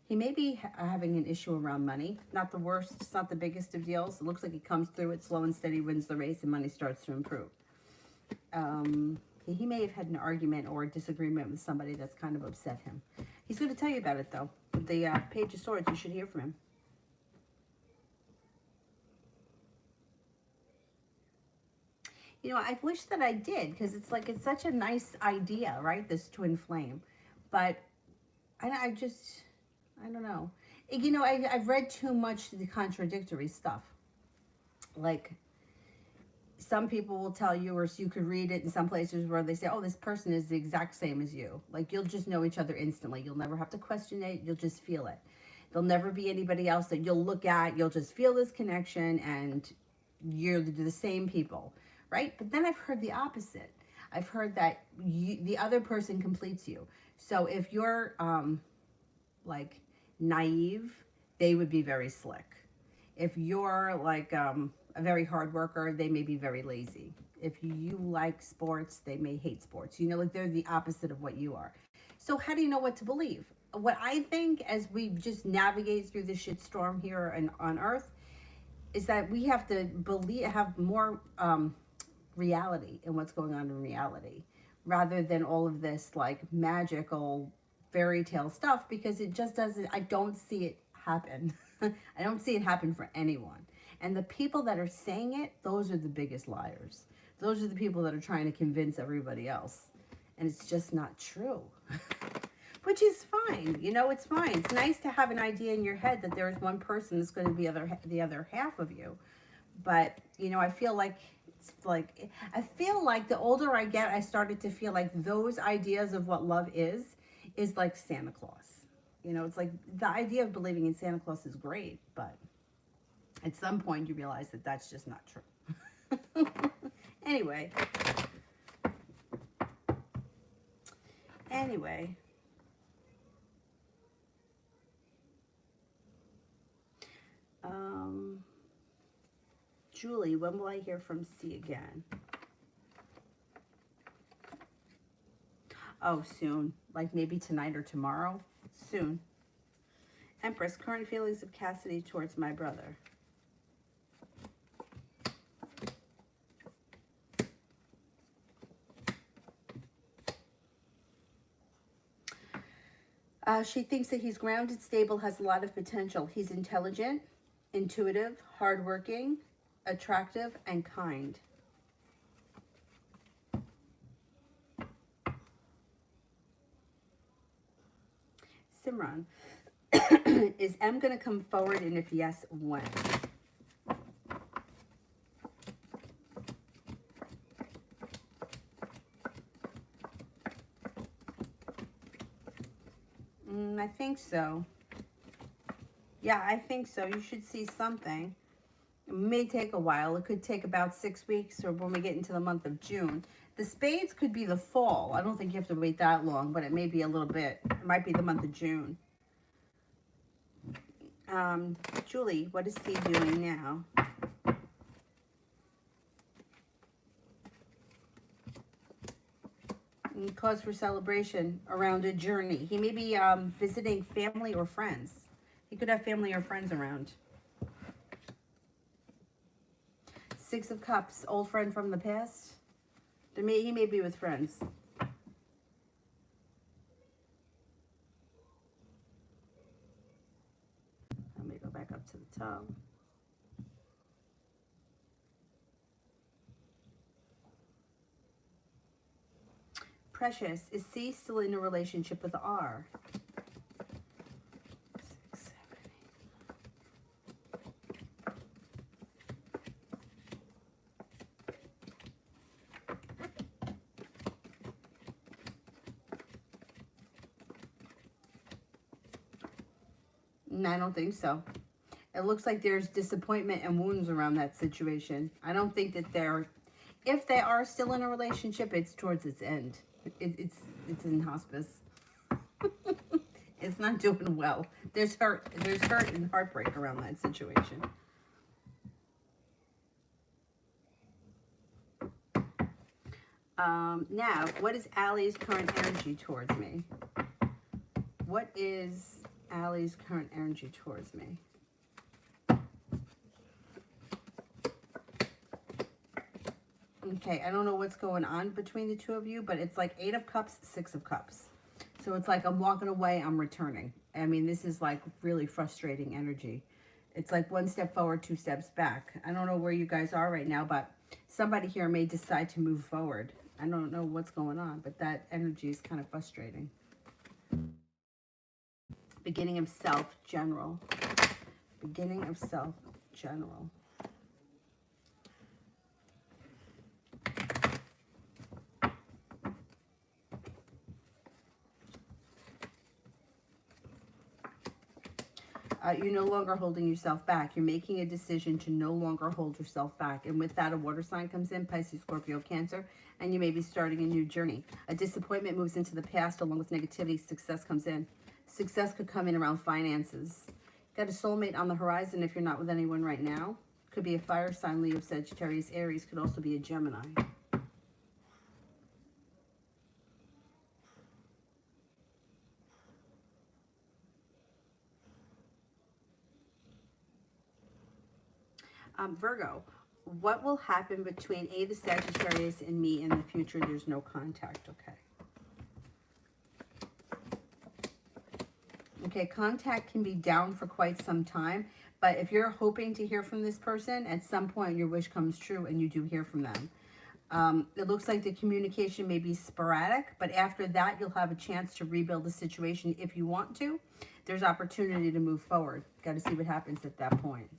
He may be having an issue around money. Not the worst, it's not the biggest of deals. It looks like he comes through it slow and steady, wins the race, and money starts to improve. He may have had an argument or a disagreement with somebody that's kind of upset him. He's going to tell you about it, though. With the Page of Swords, you should hear from him. You know, I wish that I did, because it's like, it's such a nice idea, right? This twin flame. But I don't know. You know, I've read too much the contradictory stuff. Like, some people will tell you, or you could read it in some places where they say, oh, this person is the exact same as you. Like, you'll just know each other instantly. You'll never have to question it. You'll just feel it. There'll never be anybody else that you'll look at. You'll just feel this connection, and you're the same people, right? But then I've heard the opposite. I've heard that the other person completes you. So if you're, like, naive, they would be very slick. If you're like a very hard worker, they may be very lazy. If you like sports, they may hate sports. You know, like, they're the opposite of what you are. So how do you know what to believe? What I think, as we just navigate through this shitstorm here on Earth, is that we have to have more reality in what's going on in reality, rather than all of this like magical fairy tale stuff, because it just doesn't, I don't see it happen. I don't see it happen for anyone. And the people that are saying it, those are the biggest liars. Those are the people that are trying to convince everybody else. And it's just not true. Which is fine. You know, it's fine. It's nice to have an idea in your head that there is one person that's going to be the other half of you. But, you know, I feel like the older I get, I started to feel like those ideas of what love is like Santa Claus. You know, it's like the idea of believing in Santa Claus is great, but at some point you realize that that's just not true. Anyway. Julie, when will I hear from C again? Oh, soon. Like maybe tonight or tomorrow. Soon. Empress, current feelings of Cassidy towards my brother. She thinks that he's grounded, stable, has a lot of potential. He's intelligent, intuitive, hardworking, attractive, and kind. Simran, is M going to come forward, and if yes, when? I think so. Yeah, I think so. You should see something. It may take a while. It could take about 6 weeks, or when we get into the month of June. The Spades could be the fall. I don't think you have to wait that long, but it may be a little bit. It might be the month of June. Julie, what is C doing now? Cause for celebration around a journey. He may be visiting family or friends. He could have family or friends around. Six of Cups, old friend from the past. He may be with friends. Let me go back up to the top. Precious, is C still in a relationship with R? 6, 7, 8. I don't think so. It looks like there's disappointment and wounds around that situation. I don't think that if they are still in a relationship, it's towards its end. It's in hospice. It's not doing well. There's hurt and heartbreak around that situation. Now, what is Allie's current energy towards me? What is Allie's current energy towards me? Okay, I don't know what's going on between the two of you, but it's like 8 of Cups, 6 of Cups. So it's like I'm walking away, I'm returning. I mean, this is like really frustrating energy. It's like 1 step forward, 2 steps back. I don't know where you guys are right now, but somebody here may decide to move forward. I don't know what's going on, but that energy is kind of frustrating. Beginning of self, general. Beginning of self, general. You're no longer holding yourself back. You're making a decision to no longer hold yourself back. And with that, a water sign comes in, Pisces, Scorpio, Cancer, and you may be starting a new journey. A disappointment moves into the past along with negativity. Success comes in. Success could come in around finances. Got a soulmate on the horizon if you're not with anyone right now. Could be a fire sign, Leo, Sagittarius, Aries. Could also be a Gemini. Virgo, what will happen between the Sagittarius and me in the future? There's no contact, okay. Okay, contact can be down for quite some time, but if you're hoping to hear from this person, at some point your wish comes true and you do hear from them. It looks like the communication may be sporadic, but after that you'll have a chance to rebuild the situation if you want to. There's opportunity to move forward. Got to see what happens at that point.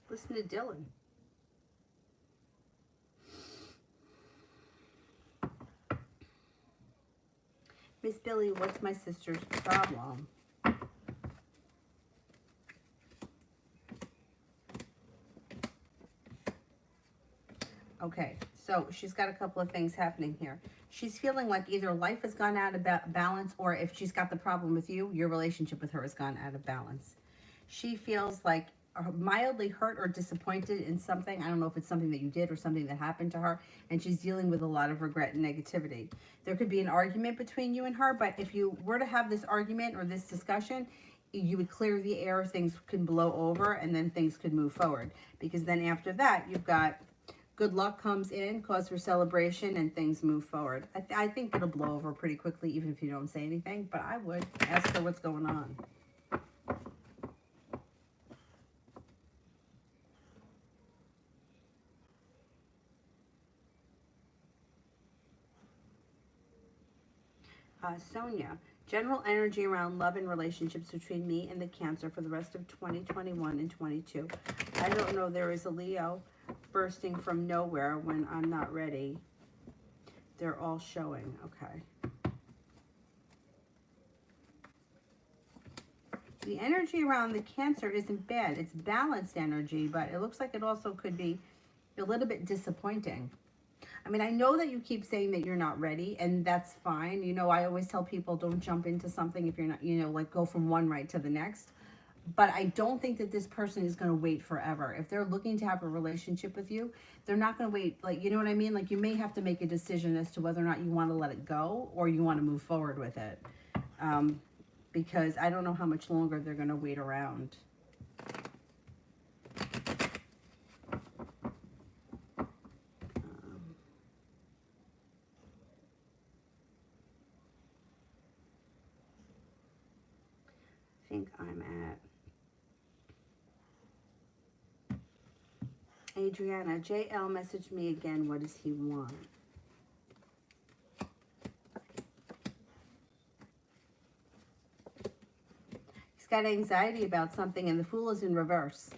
Listen to Dylan. Miss Billy, what's my sister's problem? Okay, so she's got a couple of things happening here. She's feeling like either life has gone out of balance, or if she's got the problem with you, your relationship with her has gone out of balance. She feels like mildly hurt or disappointed in something. I don't know if it's something that you did or something that happened to her, and she's dealing with a lot of regret and negativity. There could be an argument between you and her, but if you were to have this argument or this discussion, you would clear the air, things can blow over, and then things could move forward. Because then after that, you've got good luck comes in, cause for celebration, and things move forward. I think it'll blow over pretty quickly, even if you don't say anything, but I would ask her what's going on. Sonia, general energy around love and relationships between me and the Cancer for the rest of 2021 and 22. I don't know, there is a Leo bursting from nowhere when I'm not ready. They're all showing, okay. The energy around the Cancer isn't bad. It's balanced energy, but it looks like it also could be a little bit disappointing. I mean, I know that you keep saying that you're not ready, and that's fine. You know, I always tell people don't jump into something if you're not, you know, like go from one right to the next. But I don't think that this person is going to wait forever. If they're looking to have a relationship with you, they're not going to wait. Like, you know what I mean? Like, you may have to make a decision as to whether or not you want to let it go or you want to move forward with it. Because I don't know how much longer they're going to wait around. think I'm at. Adriana, JL messaged me again. What does he want? He's got anxiety about something, and the Fool is in reverse.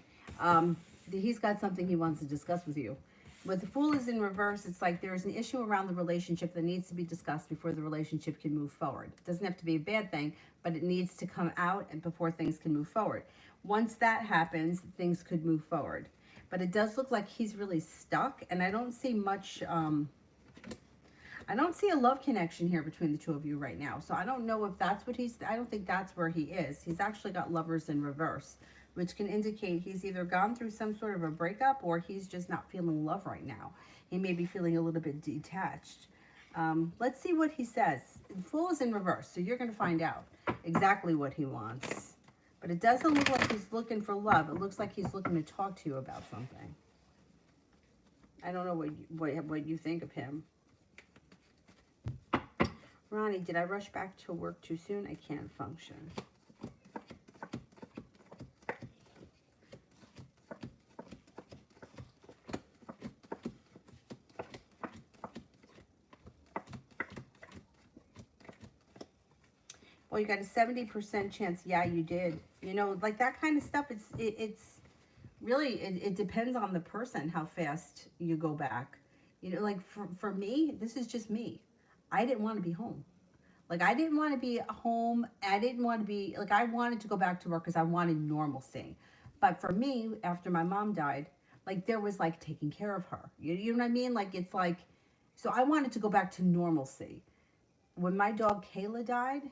He's got something he wants to discuss with you. But the Fool is in reverse. It's like there's an issue around the relationship that needs to be discussed before the relationship can move forward. It doesn't have to be a bad thing, but it needs to come out and before things can move forward. Once that happens, things could move forward. But it does look like he's really stuck, and I don't see much, I don't see a love connection here between the two of you right now. So I don't know if that's what I don't think that's where he is. He's actually got Lovers in reverse, which can indicate he's either gone through some sort of a breakup or he's just not feeling love right now. He may be feeling a little bit detached. Let's see what he says. The Fool is in reverse, so you're going to find out exactly what he wants. But it doesn't look like he's looking for love. It looks like he's looking to talk to you about something. I don't know what you think of him. Ronnie, did I rush back to work too soon? I can't function. Well, you got a 70% chance. Yeah, you did. You know, like that kind of stuff, it's really, it depends on the person, how fast you go back. You know, like for me, this is just me. I didn't want to be home. Like, I didn't want to be home. I didn't want to be, like, I wanted to go back to work because I wanted normalcy. But for me, after my mom died, like, there was, like, taking care of her. You know what I mean? Like, it's like, so I wanted to go back to normalcy. When my dog Kayla died,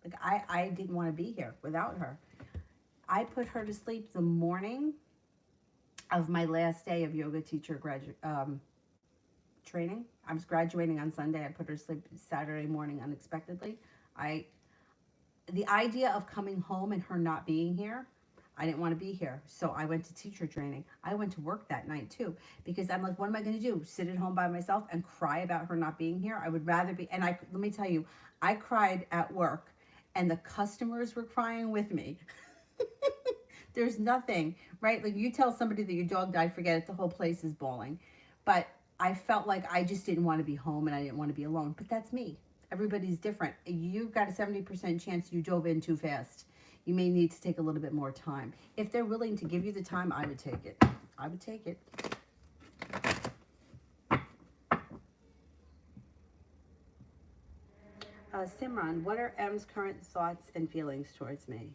like, I didn't want to be here without her. I put her to sleep the morning of my last day of yoga teacher training. I was graduating on Sunday. I put her to sleep Saturday morning unexpectedly. The idea of coming home and her not being here, I didn't want to be here. So I went to teacher training. I went to work that night too, because I'm like, what am I going to do? Sit at home by myself and cry about her not being here? I would rather be, and let me tell you, I cried at work and the customers were crying with me. There's nothing, right? Like, you tell somebody that your dog died, forget it, the whole place is bawling. But I felt like I just didn't want to be home and I didn't want to be alone. But that's me. Everybody's different. You've got a 70% chance you dove in too fast. You may need to take a little bit more time. If they're willing to give you the time, I would take it. I would take it. Simran, what are M's current thoughts and feelings towards me?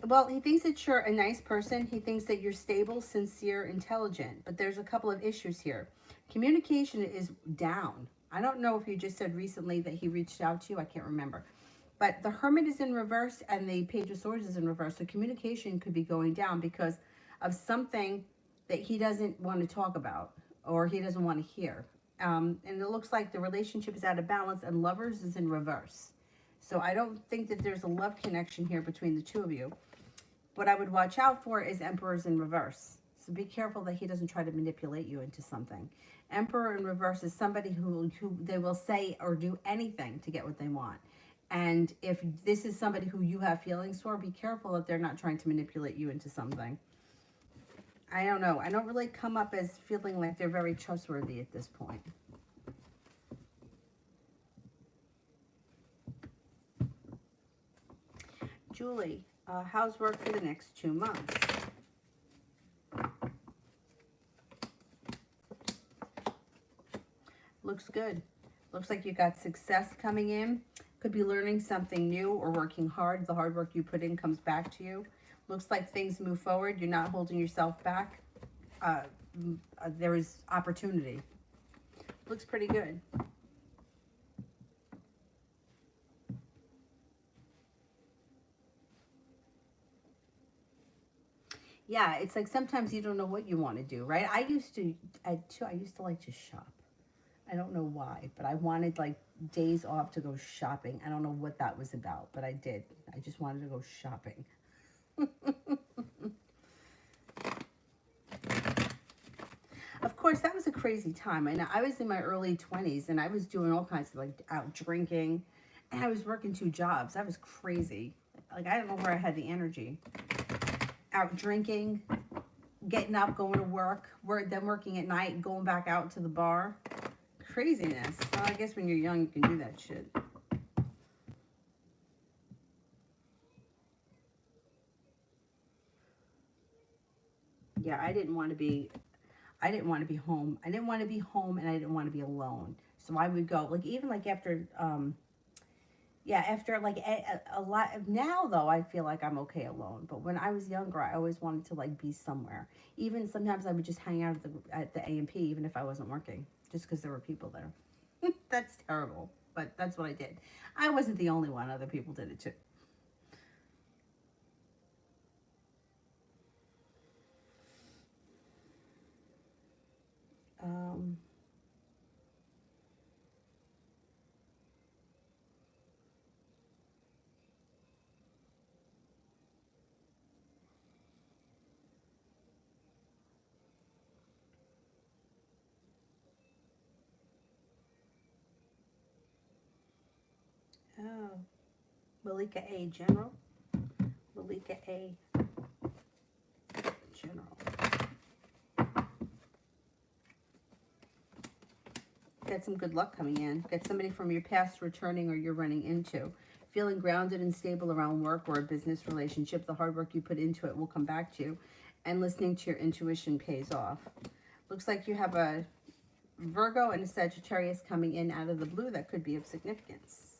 Well, he thinks that you're a nice person. He thinks that you're stable, sincere, intelligent. But there's a couple of issues here. Communication is down. I don't know if you just said recently that he reached out to you. I can't remember. But the Hermit is in reverse and the Page of Swords is in reverse. So communication could be going down because of something that he doesn't want to talk about or he doesn't want to hear. And it looks like the relationship is out of balance and Lovers is in reverse. So I don't think that there's a love connection here between the two of you. What I would watch out for is Emperor's in reverse. So be careful that he doesn't try to manipulate you into something. Emperor in reverse is somebody who they will say or do anything to get what they want. And if this is somebody who you have feelings for, be careful that they're not trying to manipulate you into something. I don't know. I don't really come up as feeling like they're very trustworthy at this point. Julie, how's work for the next 2 months? Looks good. Looks like you got success coming in. Could be learning something new or working hard. The hard work you put in comes back to you. Looks like things move forward. You're not holding yourself back. There is opportunity. Looks pretty good. Yeah, it's like sometimes you don't know what you want to do, right? I used to like to shop. I don't know why, but I wanted like days off to go shopping. I don't know what that was about, but I did. I just wanted to go shopping. Of course, that was a crazy time. And I was in my early 20s, and I was doing all kinds of, like, out drinking. And I was working 2 jobs. That was crazy. Like, I don't know where I had the energy. Out drinking, getting up, going to work, then working at night, going back out to the bar. Craziness. Well, I guess when you're young, you can do that shit. Yeah, I didn't want to be home. I didn't want to be home, and I didn't want to be alone. So I would go, like, even like after, yeah, after like a lot of, now though, I feel like I'm okay alone. But when I was younger, I always wanted to, like, be somewhere. Even sometimes I would just hang out at the A&P, even if I wasn't working, just because there were people there. That's terrible, but that's what I did. I wasn't the only one. Other people did it too. Um, oh, Malika A. General. Malika A. General. Get some good luck coming in. Get somebody from your past returning or you're running into. Feeling grounded and stable around work or a business relationship. The hard work you put into it will come back to you. And listening to your intuition pays off. Looks like you have a Virgo and a Sagittarius coming in out of the blue. That could be of significance.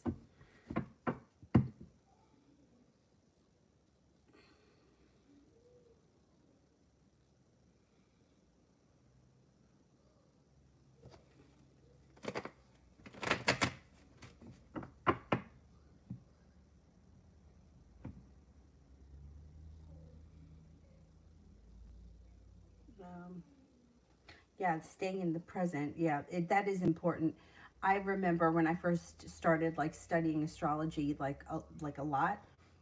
Yeah, staying in the present. Yeah, that is important. I remember when I first started, like, studying astrology, like a lot.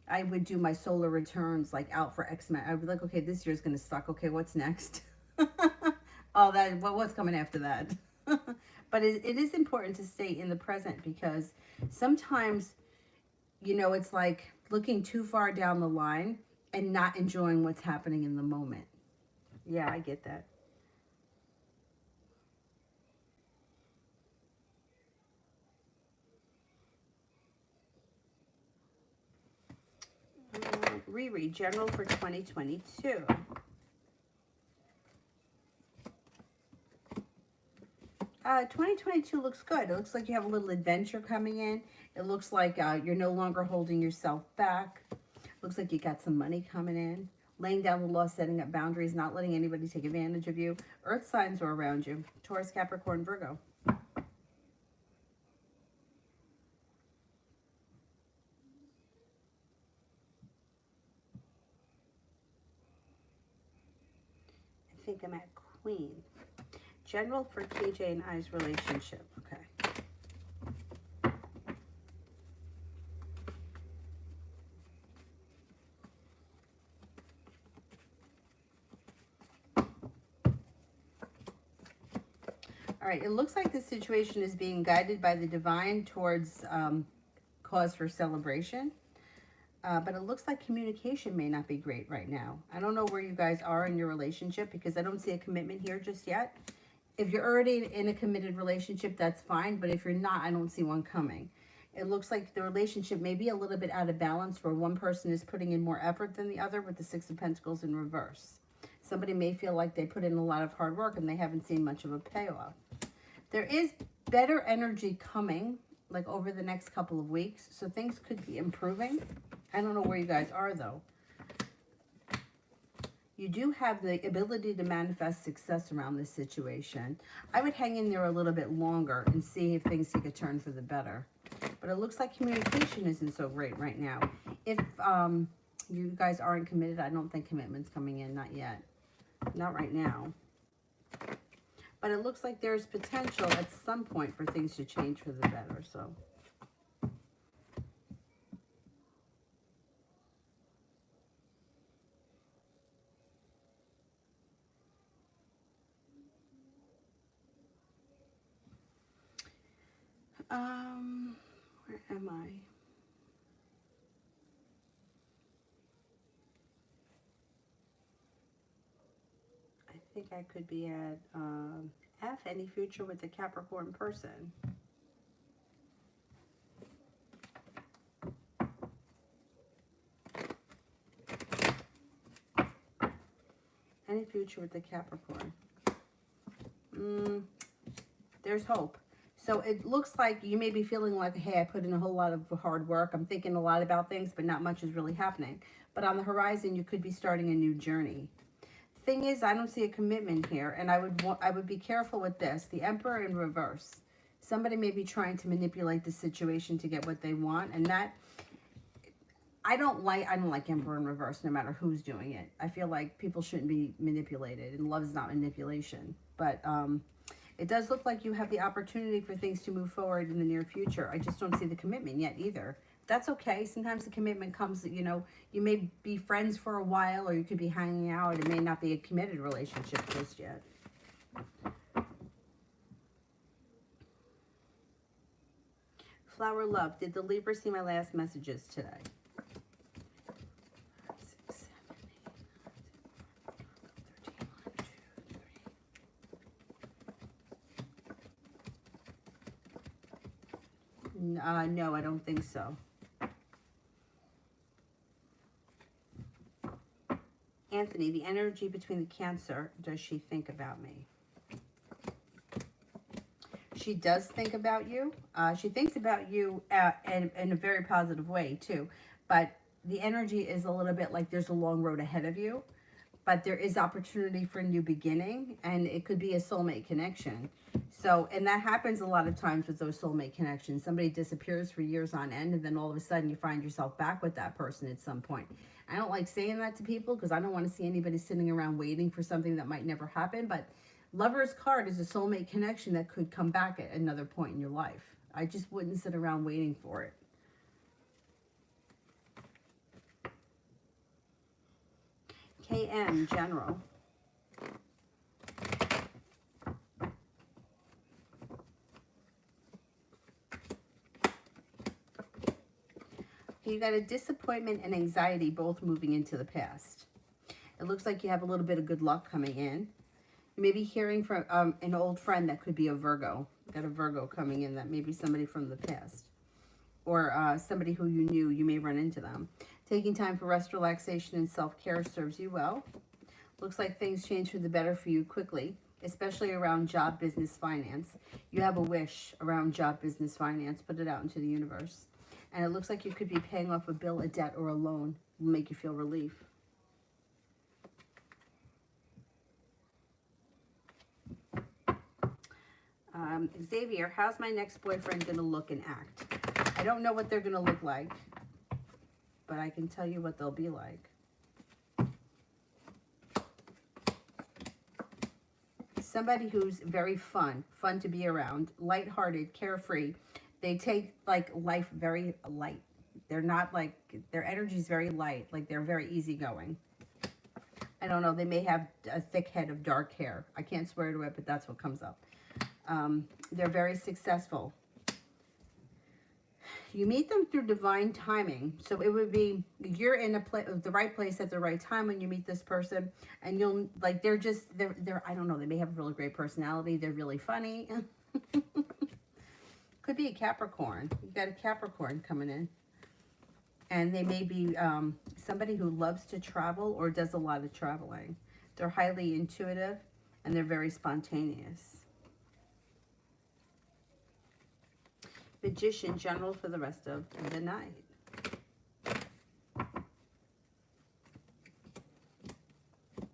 I would do my solar returns, like, out for X Men. I would be like, okay, this year's gonna suck. Okay, what's next? Oh, what's coming after that? But it is important to stay in the present, because sometimes, it's like looking too far down the line and not enjoying what's happening in the moment. Yeah, I get that. Riri, general for 2022. 2022 looks good. It looks like you have a little adventure coming in. It looks like you're no longer holding yourself back. Looks like you got some money coming in. Laying down the law, setting up boundaries, not letting anybody take advantage of you. Earth signs are around you. Taurus, Capricorn, Virgo. I think I'm at Queen. General for KJ and I's relationship. Okay. All right, it looks like the situation is being guided by the divine towards cause for celebration. But it looks like communication may not be great right now. I don't know where you guys are in your relationship, because I don't see a commitment here just yet. If you're already in a committed relationship, that's fine. But if you're not, I don't see one coming. It looks like the relationship may be a little bit out of balance, where one person is putting in more effort than the other, with the Six of Pentacles in reverse. Somebody may feel like they put in a lot of hard work and they haven't seen much of a payoff. There is better energy coming, like, over the next couple of weeks. So things could be improving. I don't know where you guys are, though. You do have the ability to manifest success around this situation. I would hang in there a little bit longer and see if things take a turn for the better. But it looks like communication isn't so great right now. If you guys aren't committed, I don't think commitment's coming in. Not yet. Not right now. But it looks like there's potential at some point for things to change for the better, so. Where am I? I think I could be at F, any future with the Capricorn person. Any future with the Capricorn. There's hope. So it looks like you may be feeling like, hey, I put in a whole lot of hard work. I'm thinking a lot about things, but not much is really happening. But on the horizon, you could be starting a new journey. Thing is, I don't see a commitment here, and I would be careful with this. The Emperor in reverse. Somebody may be trying to manipulate the situation to get what they want, and that I don't like Emperor in reverse no matter who's doing it. I feel like people shouldn't be manipulated, and love is not manipulation. But it does look like you have the opportunity for things to move forward in the near future. I just don't see the commitment yet either. That's okay. Sometimes the commitment comes, you know, you may be friends for a while, or you could be hanging out. It may not be a committed relationship just yet. Flower Love, did the Libra see my last messages today? 5, 6, 7, 8, 9, 10, 11, 12, 13, 1, 2, 3. No, I don't think so. Anthony, the energy between the Cancer, does she think about me? She does think about you. She thinks about you in a very positive way, too. But the energy is a little bit like there's a long road ahead of you. But there is opportunity for a new beginning. And it could be a soulmate connection. So, and that happens a lot of times with those soulmate connections. Somebody disappears for years on end. And then all of a sudden you find yourself back with that person at some point. I don't like saying that to people because I don't want to see anybody sitting around waiting for something that might never happen. But Lover's card is a soulmate connection that could come back at another point in your life. I just wouldn't sit around waiting for it. KM, General. You got a disappointment and anxiety both moving into the past. It looks like you have a little bit of good luck coming in. You may be hearing from an old friend that could be a Virgo. You got a Virgo coming in that may be somebody from the past. Or somebody who you knew, you may run into them. Taking time for rest, relaxation, and self-care serves you well. Looks like things change for the better for you quickly, especially around job, business, finance. You have a wish around job, business, finance. Put it out into the universe. And it looks like you could be paying off a bill, a debt, or a loan. Will make you feel relief. Xavier, how's my next boyfriend going to look and act? I don't know what they're going to look like, but I can tell you what they'll be like. Somebody who's very fun to be around, lighthearted, carefree. They take like life very light. They're not like, their energy is very light, like they're very easygoing. I don't know, they may have a thick head of dark hair. I can't swear to it, but that's what comes up. They're very successful. You meet them through divine timing. So it would be, you're in the right place at the right time when you meet this person. And you'll, like, they're I don't know, they may have a really great personality. They're really funny. Could be a Capricorn. You got a Capricorn coming in. And they may be somebody who loves to travel or does a lot of traveling. They're highly intuitive and they're very spontaneous. Magician, General, for the rest of the night.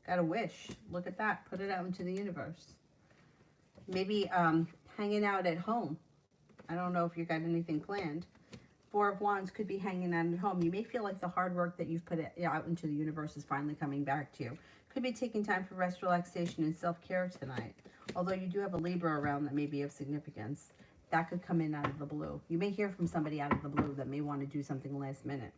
Got a wish. Look at that. Put it out into the universe. Maybe hanging out at home. I don't know if you got anything planned. Four of Wands could be hanging out at home. You may feel like the hard work that you've put out into the universe is finally coming back to you. Could be taking time for rest, relaxation, and self-care tonight. Although you do have a Libra around that may be of significance. That could come in out of the blue. You may hear from somebody out of the blue that may want to do something last minute.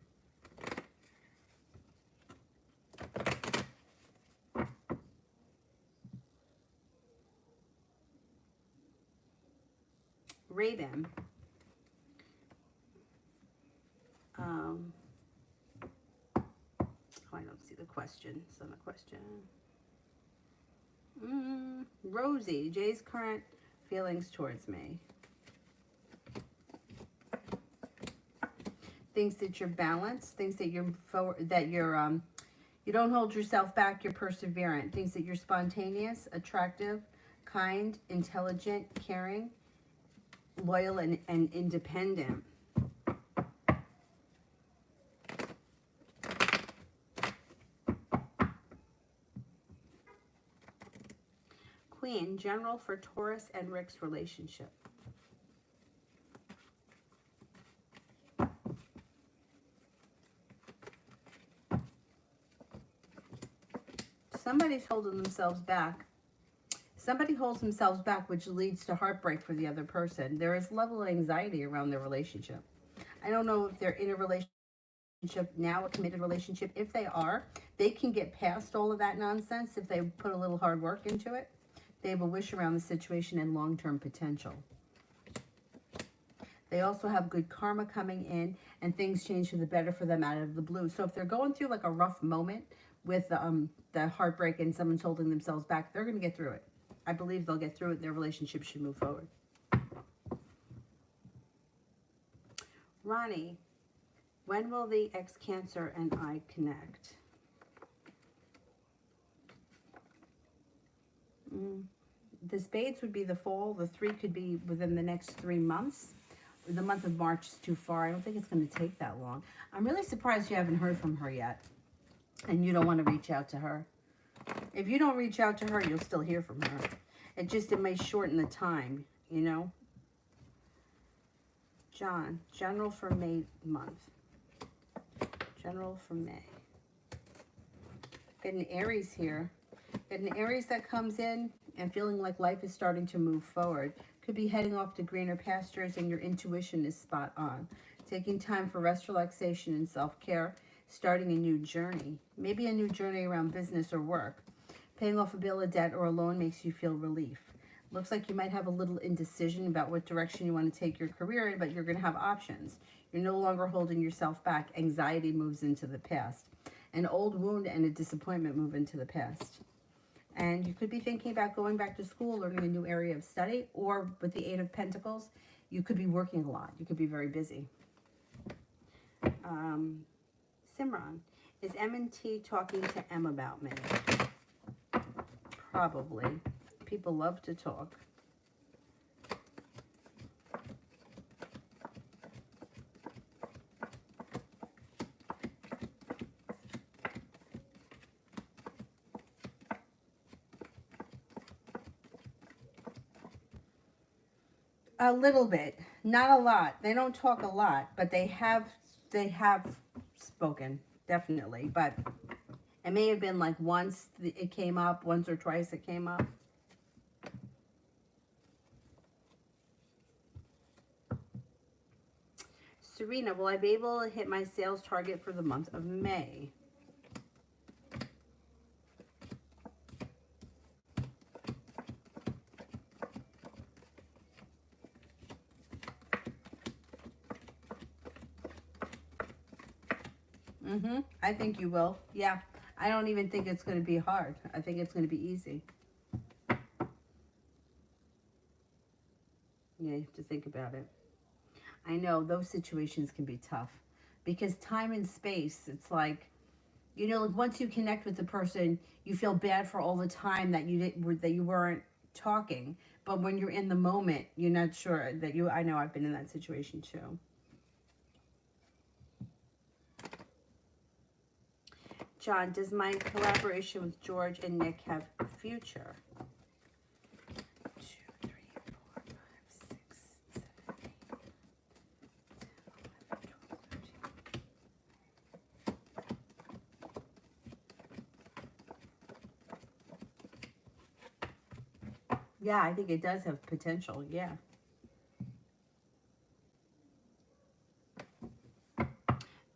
Raven, Oh, I don't see the question. It's not a question. Rosie, Jay's current feelings towards me. Thinks that you're balanced. Thinks that you're you don't hold yourself back. You're perseverant. Thinks that you're spontaneous, attractive, kind, intelligent, caring, loyal, and independent. Queen, general for Taurus and Rick's relationship. Somebody's holding themselves back. Somebody holds themselves back, which leads to heartbreak for the other person. There is level of anxiety around their relationship. I don't know if they're in a relationship now, a committed relationship. If they are, they can get past all of that nonsense if they put a little hard work into it. They have a wish around the situation and long-term potential. They also have good karma coming in, and things change for the better for them out of the blue. So if they're going through like a rough moment with the heartbreak and someone's holding themselves back, they're going to get through it. I believe they'll get through it. Their relationship should move forward. Ronnie, when will the ex-Cancer and I connect? The Spades would be the fall. The 3 could be within the next 3 months. The month of March is too far. I don't think it's going to take that long. I'm really surprised you haven't heard from her yet. And you don't want to reach out to her. If you don't reach out to her, you'll still hear from her. It may shorten the time, you know. John, general for May month. General for May. Get an Aries here. Get an Aries that comes in and feeling like life is starting to move forward. Could be heading off to greener pastures and your intuition is spot on. Taking time for rest, relaxation, and self-care. Starting a new journey. Maybe a new journey around business or work. Paying off a bill of debt or a loan makes you feel relief. Looks like you might have a little indecision about what direction you want to take your career in, but you're going to have options. You're no longer holding yourself back. Anxiety moves into the past. An old wound and a disappointment move into the past. And you could be thinking about going back to school, learning a new area of study, or with the 8 of Pentacles, you could be working a lot. You could be very busy. Simran, is M&T talking to M about me? Probably. People love to talk. A little bit, not a lot. They don't talk a lot, but they have spoken, definitely. But it may have been like once it came up, once or twice it came up. Serena, will I be able to hit my sales target for the month of May? I think you will. Yeah. I don't even think it's going to be hard. I think it's going to be easy. Yeah, you have to think about it. I know those situations can be tough because time and space, it's like, you know, like once you connect with the person, you feel bad for all the time that you weren't talking. But when you're in the moment, you're not sure that I know I've been in that situation too. John, does my collaboration with George and Nick have a future? 2, 3, 4, 5, 6, 7, 8, 10, 11, 12, 13. Yeah, I think it does have potential. Yeah.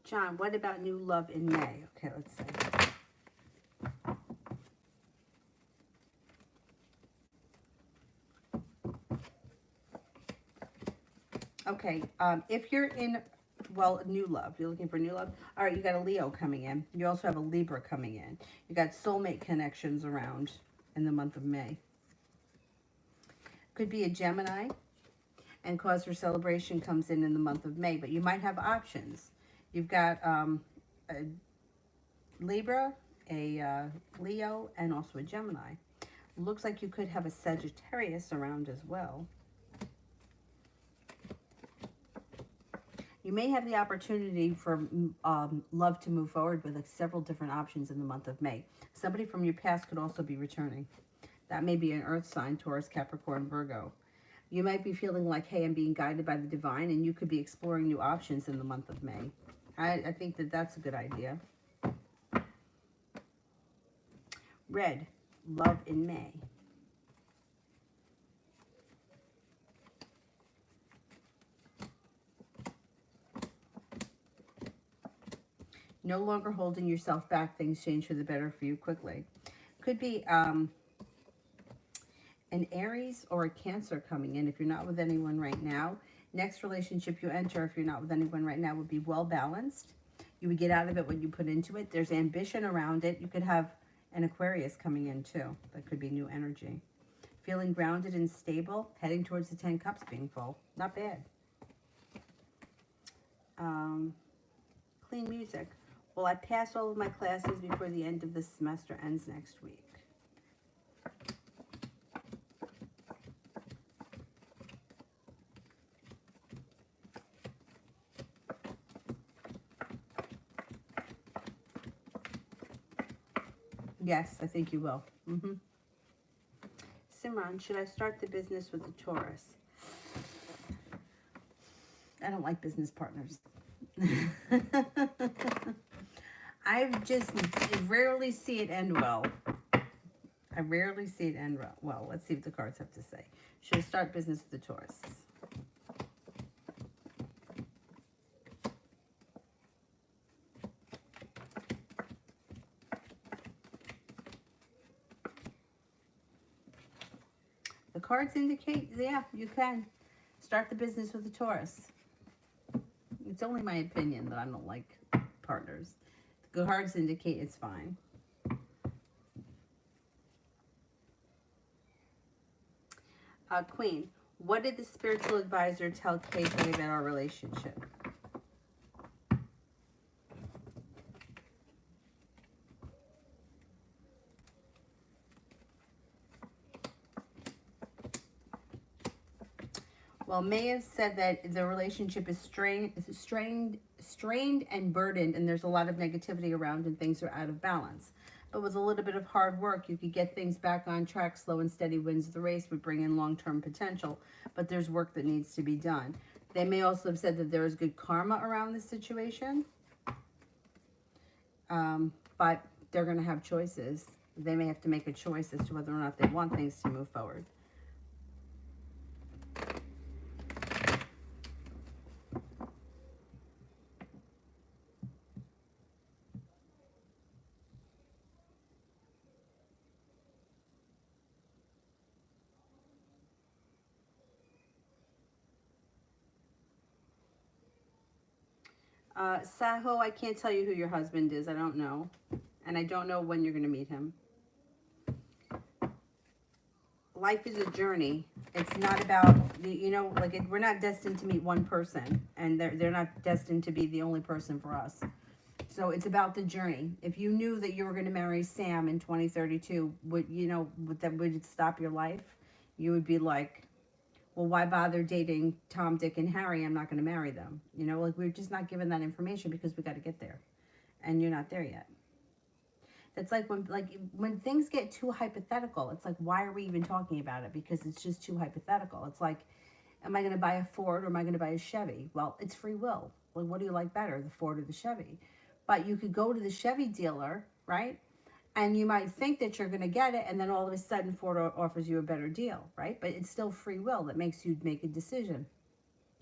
John, what about new love in May? Okay, let's see. Okay, if you're in Well, new love. You're looking for new love. All right, you got a Leo coming in. You also have a Libra coming in. You got soulmate connections around in the month of May. Could be a Gemini, and cause for celebration comes in the month of May. But you might have options. You've got a Libra, a Leo, and also a Gemini. Looks like you could have a Sagittarius around as well. You may have the opportunity for love to move forward with like several different options in the month of May. Somebody from your past could also be returning. That may be an earth sign, Taurus, Capricorn, Virgo. You might be feeling like, hey, I'm being guided by the divine, and you could be exploring new options in the month of May. I think that that's a good idea. Red, love in May. No longer holding yourself back. Things change for the better for you quickly. Could be an Aries or a Cancer coming in if you're not with anyone right now. Next relationship you enter, if you're not with anyone right now, would be well balanced. You would get out of it what you put into it. There's ambition around it. You could have an Aquarius coming in too. That could be new energy. Feeling grounded and stable, heading towards the 10 cups being full. Not bad. Clean music. Well, I pass all of my classes before the end of the semester ends next week. Yes, I think you will. Simran, should I start the business with the Taurus? I don't like business partners. I just rarely see it end well. I rarely see it end well. Let's see what the cards have to say. Should I start business with the Taurus? The cards indicate, yeah, you can start the business with the Taurus. It's only my opinion that I don't like partners. The cards indicate it's fine. Queen, what did the spiritual advisor tell KJ about our relationship? Well, May have said that the relationship is strained and burdened, and there's a lot of negativity around and things are out of balance. But with a little bit of hard work, you could get things back on track. Slow and steady wins the race, would bring in long-term potential. But there's work that needs to be done. They may also have said that there is good karma around this situation. But they're going to have choices. They may have to make a choice as to whether or not they want things to move forward. Saho, I can't tell you who your husband is. I don't know. And I don't know when you're going to meet him. Life is a journey. It's not about, we're not destined to meet one person. And they're not destined to be the only person for us. So it's about the journey. If you knew that you were going to marry Sam in 2032, would it stop your life? You would be like, well, why bother dating Tom, Dick, and Harry? I'm not going to marry them. We're just not given that information because we got to get there. And you're not there yet. That's like when things get too hypothetical, it's like, why are we even talking about it? Because it's just too hypothetical. It's like, am I going to buy a Ford or am I going to buy a Chevy? Well, it's free will. Like, what do you like better, the Ford or the Chevy? But you could go to the Chevy dealer, right? And you might think that you're going to get it, and then all of a sudden Ford offers you a better deal, right? But it's still free will that makes you make a decision.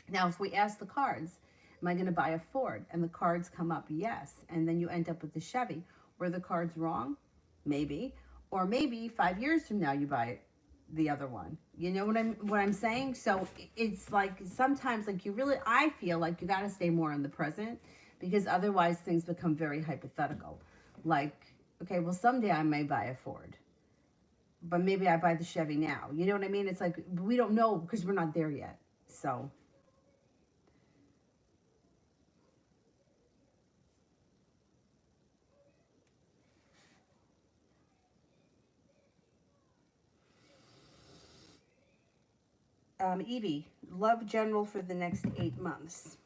Now, if we ask the cards, am I going to buy a Ford? And the cards come up yes, and then you end up with the Chevy. Were the cards wrong? Maybe. Or maybe 5 years from now you buy the other one. You know what I'm saying? So it's like sometimes like you really, I feel like you got to stay more in the present, because otherwise things become very hypothetical. Like, okay, well someday I may buy a Ford, but maybe I buy the Chevy now. You know what I mean? It's like we don't know because we're not there yet. So Evie, love general for the next 8 months.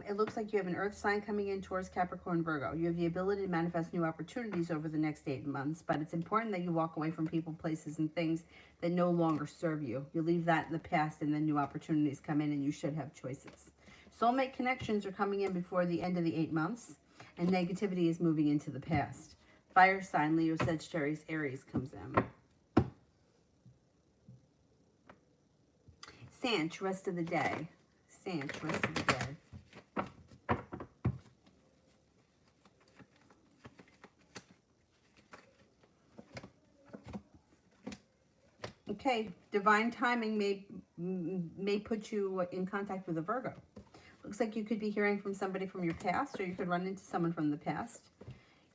It looks like you have an earth sign coming in towards Capricorn, Virgo. You have the ability to manifest new opportunities over the next 8 months, but it's important that you walk away from people, places, and things that no longer serve you. You leave that in the past, and then new opportunities come in, and you should have choices. Soulmate connections are coming in before the end of the 8 months, and negativity is moving into the past. Fire sign, Leo, Sagittarius, Aries comes in. Sanch, rest of the day. Sanch, rest of the day. Okay, divine timing may put you in contact with a Virgo. Looks like you could be hearing from somebody from your past, or you could run into someone from the past.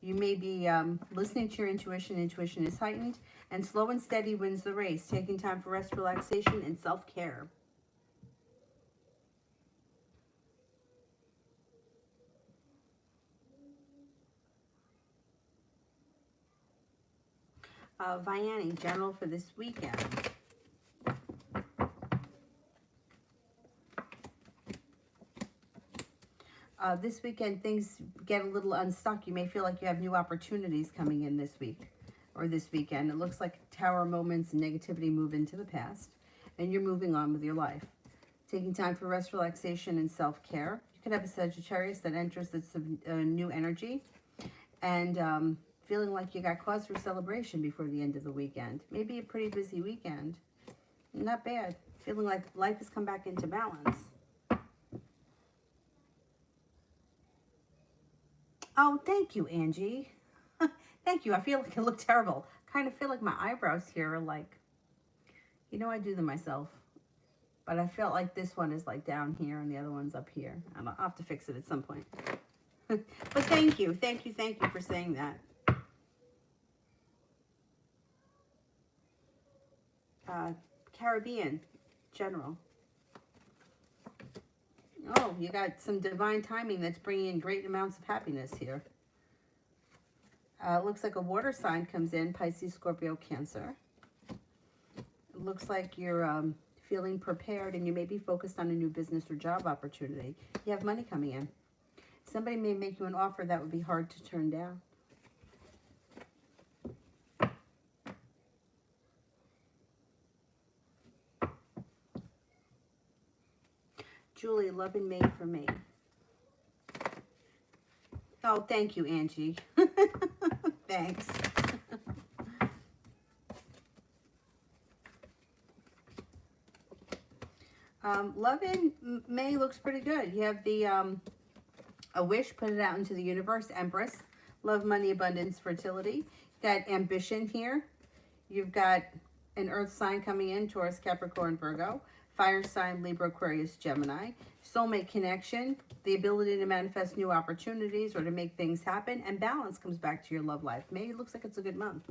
You may be listening to your intuition. Intuition is heightened, and slow and steady wins the race. Taking time for rest, relaxation, and self-care. Vianney, general for this weekend. This weekend, things get a little unstuck. You may feel like you have new opportunities coming in this week or this weekend. It looks like tower moments and negativity move into the past, and you're moving on with your life. Taking time for rest, relaxation, and self-care. You could have a Sagittarius that enters this new energy, and feeling like you got cause for celebration before the end of the weekend. Maybe a pretty busy weekend. Not bad. Feeling like life has come back into balance. Oh, thank you, Angie. Thank you. I feel like I look terrible. Kind of feel like my eyebrows here are like, you know, I do them myself. But I felt like this one is like down here and the other one's up here. I'll have to fix it at some point. But thank you. Thank you. Thank you for saying that. Caribbean, general. Oh, you got some divine timing that's bringing in great amounts of happiness here. Looks like a water sign comes in, Pisces, Scorpio, Cancer. It looks like you're feeling prepared, and you may be focused on a new business or job opportunity. You have money coming in. Somebody may make you an offer that would be hard to turn down. Julie, love and made for me. Oh, thank you, Angie. Thanks. Love in May looks pretty good. You have the a wish, put it out into the universe, Empress. Love, money, abundance, fertility. You got ambition here. You've got an earth sign coming in, Taurus, Capricorn, Virgo. Fire sign, Libra, Aquarius, Gemini. Soulmate connection, the ability to manifest new opportunities or to make things happen, and balance comes back to your love life. May looks like it's a good month.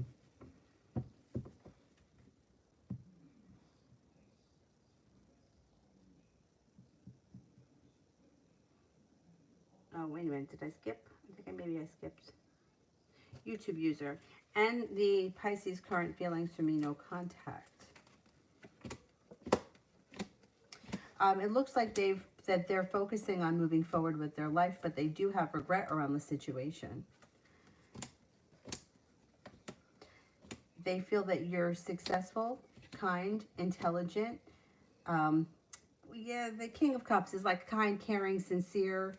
Oh, wait a minute, did I skip? I think maybe I skipped. YouTube user. And the Pisces current feelings for me, no contact. It looks like they're focusing on moving forward with their life, but they do have regret around the situation. They feel that you're successful, kind, intelligent. Yeah, the King of Cups is like kind, caring, sincere.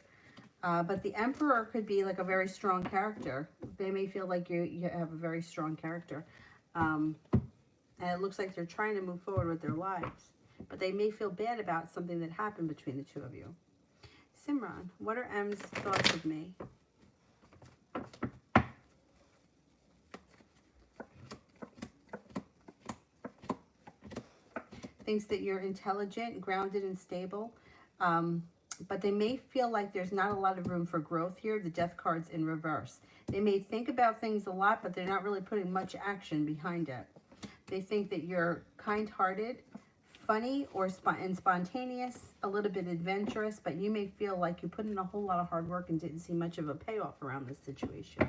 But the Emperor could be like a very strong character. They may feel like you have a very strong character. And it looks like they're trying to move forward with their lives. But they may feel bad about something that happened between the two of you. Simran, what are M's thoughts of me? Thinks that you're intelligent, grounded, and stable. But they may feel like there's not a lot of room for growth here. The Death card's in reverse. They may think about things a lot, but they're not really putting much action behind it. They think that you're kind-hearted, funny, and spontaneous, a little bit adventurous, but you may feel like you put in a whole lot of hard work and didn't see much of a payoff around this situation.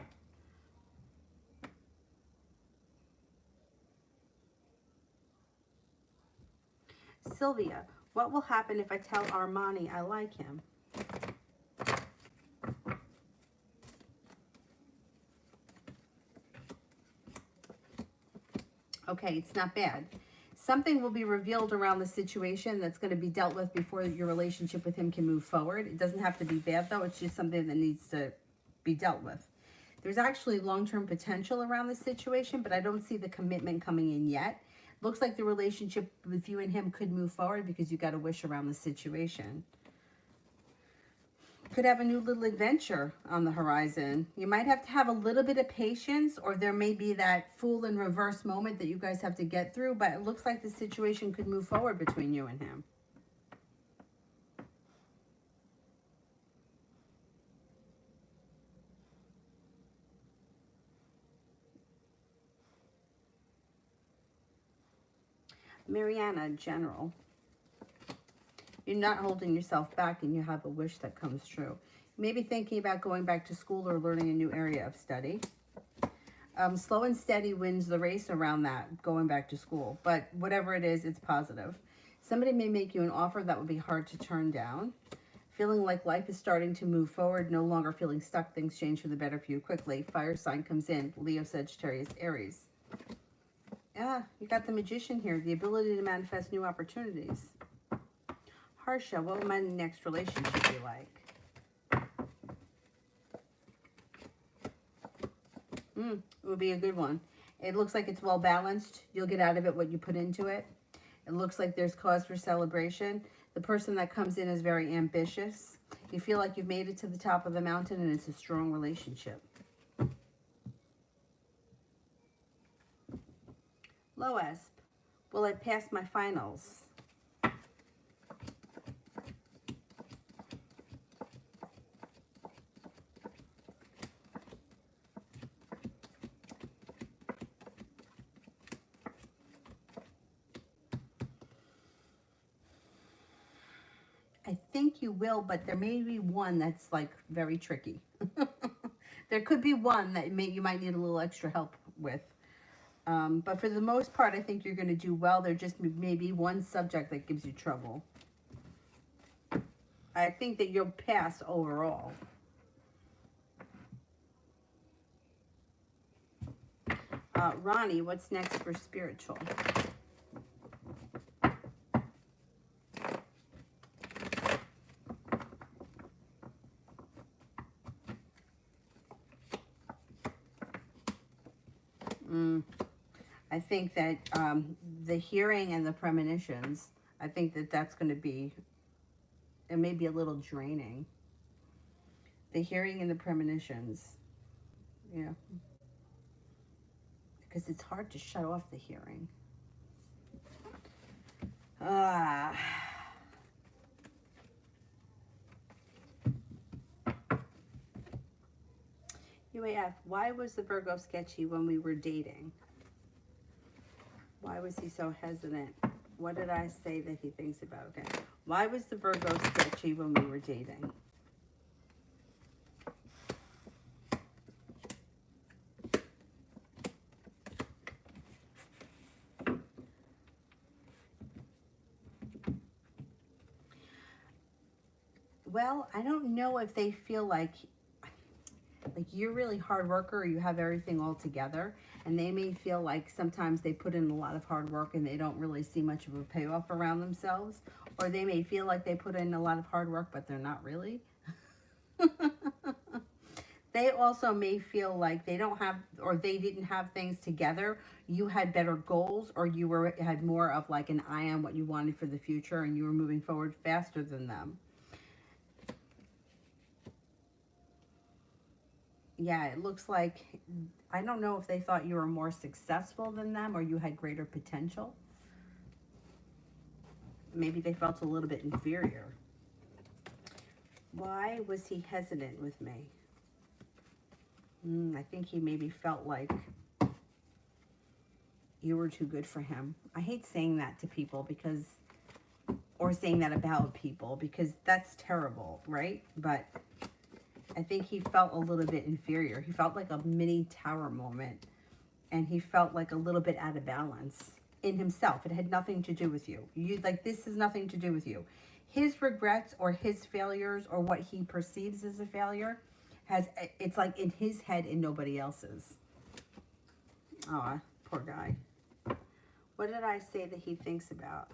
Sylvia, what will happen if I tell Armani I like him? Okay, it's not bad. Something will be revealed around the situation that's going to be dealt with before your relationship with him can move forward. It doesn't have to be bad, though. It's just something that needs to be dealt with. There's actually long-term potential around this situation, but I don't see the commitment coming in yet. Looks like the relationship with you and him could move forward because you got a wish around the situation. Could have a new little adventure on the horizon. You might have to have a little bit of patience, or there may be that fool in reverse moment that you guys have to get through, but it looks like the situation could move forward between you and him. Mariana, general. You're not holding yourself back and you have a wish that comes true. Maybe thinking about going back to school or learning a new area of study. Slow and steady wins the race around that, going back to school. But whatever it is, it's positive. Somebody may make you an offer that would be hard to turn down. Feeling like life is starting to move forward, no longer feeling stuck. Things change for the better for you quickly. Fire sign comes in. Leo, Sagittarius, Aries. Yeah, you got the Magician here. The ability to manifest new opportunities. Harsha, what will my next relationship be like? It would be a good one. It looks like it's well balanced. You'll get out of it what you put into it. It looks like there's cause for celebration. The person that comes in is very ambitious. You feel like you've made it to the top of the mountain and it's a strong relationship. Lois, will I pass my finals? I think you will, but there may be one that's like very tricky. There could be one that you might need a little extra help with. But for the most part, I think you're going to do well. There just may be one subject that gives you trouble. I think that you'll pass overall. Ronnie, what's next for spiritual? I think that the hearing and the premonitions, I think that that's going to be, it may be a little draining. The hearing and the premonitions, yeah. Because it's hard to shut off the hearing. UAF, why was the Virgo sketchy when we were dating? Why was he so hesitant? What did I say that he thinks about? Okay. Why was the Virgo sketchy when we were dating? Well, I don't know if they feel like you're really hard worker or you have everything all together, and they may feel like sometimes they put in a lot of hard work and they don't really see much of a payoff around themselves, or they may feel like they put in a lot of hard work but they're not really. They also may feel like they don't have, or they didn't have things together. You had better goals, or you had more of like an eye on what you wanted for the future, and you were moving forward faster than them. Yeah, it looks like, I don't know if they thought you were more successful than them or you had greater potential. Maybe they felt a little bit inferior. Why was he hesitant with me? I think he maybe felt like you were too good for him. I hate saying that to people because, or saying that about people, because that's terrible, right? But I think he felt a little bit inferior. He felt like a mini tower moment, and he felt like a little bit out of balance in himself. It had nothing to do with you. This has nothing to do with you. His regrets or his failures or what he perceives as a failure it's like in his head and nobody else's. Aw, poor guy. What did I say that he thinks about?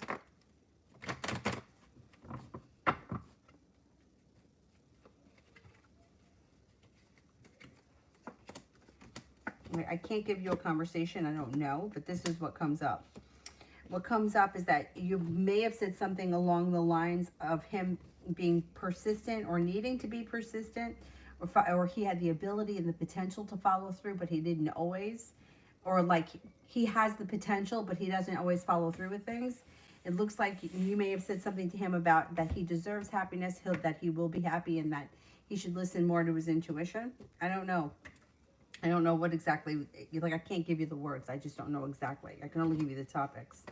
I can't give you a conversation. I don't know, but this is what comes up. What comes up is that you may have said something along the lines of him being persistent or needing to be persistent, or he had the ability and the potential to follow through, but he didn't always. Or like he has the potential, but he doesn't always follow through with things. It looks like you may have said something to him about that he deserves happiness, that he will be happy, and that he should listen more to his intuition. I don't know. I don't know what exactly, like I can't give you the words. I just don't know exactly. I can only give you the topics.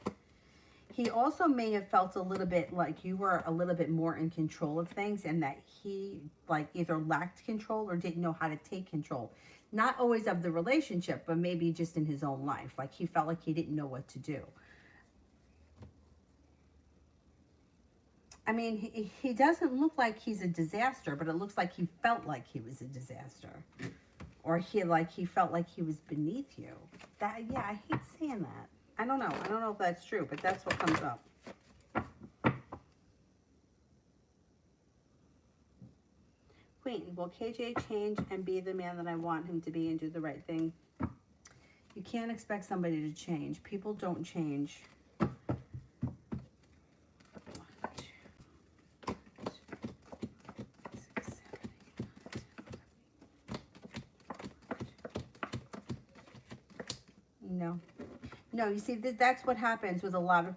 He also may have felt a little bit like you were a little bit more in control of things, and that he like either lacked control or didn't know how to take control. Not always of the relationship, but maybe just in his own life. Like he felt like he didn't know what to do. I mean, he doesn't look like he's a disaster, but it looks like he felt like he was a disaster. Or he felt like he was beneath you. Yeah, I hate saying that. I don't know. I don't know if that's true, but that's what comes up. Queen, will KJ change and be the man that I want him to be and do the right thing? You can't expect somebody to change. People don't change. No, you see, that's what happens with a lot of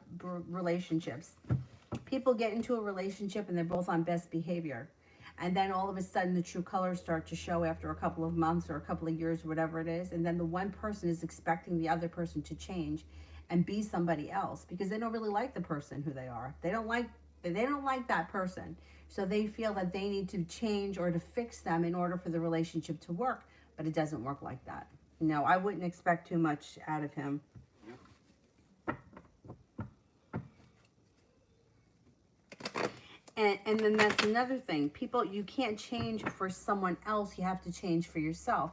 relationships. People get into a relationship and they're both on best behavior. And then all of a sudden the true colors start to show after a couple of months or a couple of years, whatever it is. And then the one person is expecting the other person to change and be somebody else because they don't really like the person who they are. They don't like that person. So they feel that they need to change or to fix them in order for the relationship to work. But it doesn't work like that. No, I wouldn't expect too much out of him. And then that's another thing. People, you can't change for someone else. You have to change for yourself.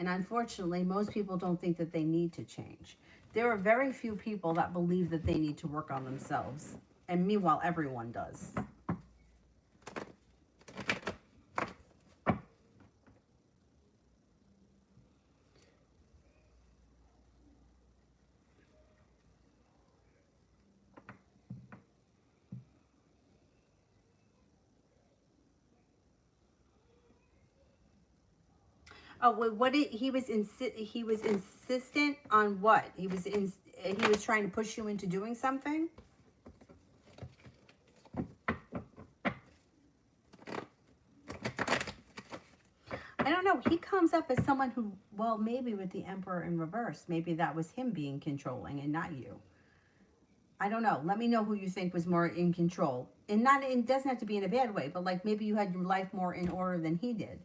And unfortunately, most people don't think that they need to change. There are very few people that believe that they need to work on themselves. And meanwhile, everyone does. Oh, what he was insistent on what? He was trying to push you into doing something? I don't know. He comes up as someone who, well, maybe with the Emperor in reverse, maybe that was him being controlling and not you. I don't know. Let me know who you think was more in control. And it doesn't have to be in a bad way, but like maybe you had your life more in order than he did.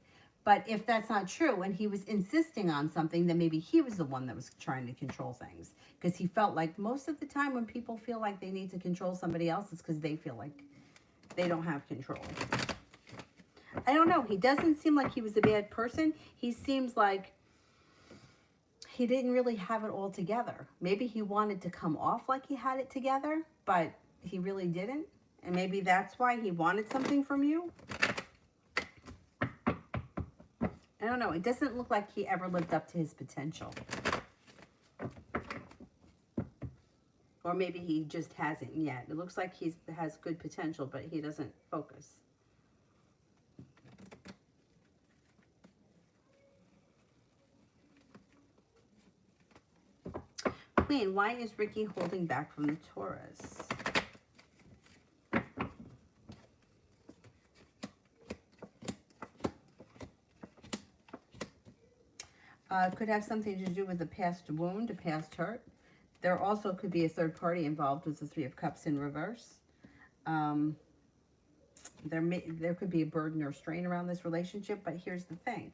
But if that's not true and he was insisting on something, then maybe he was the one that was trying to control things. Because he felt like most of the time when people feel like they need to control somebody else, it's because they feel like they don't have control. I don't know. He doesn't seem like he was a bad person. He seems like he didn't really have it all together. Maybe he wanted to come off like he had it together, but he really didn't. And maybe that's why he wanted something from you. I don't know. It doesn't look like he ever lived up to his potential. Or maybe he just hasn't yet. It looks like he has good potential, but he doesn't focus. Queen, why is Ricky holding back from the Taurus? Could have something to do with a past wound, a past hurt. There also could be a third party involved with the Three of Cups in reverse. There could be a burden or strain around this relationship, but here's the thing.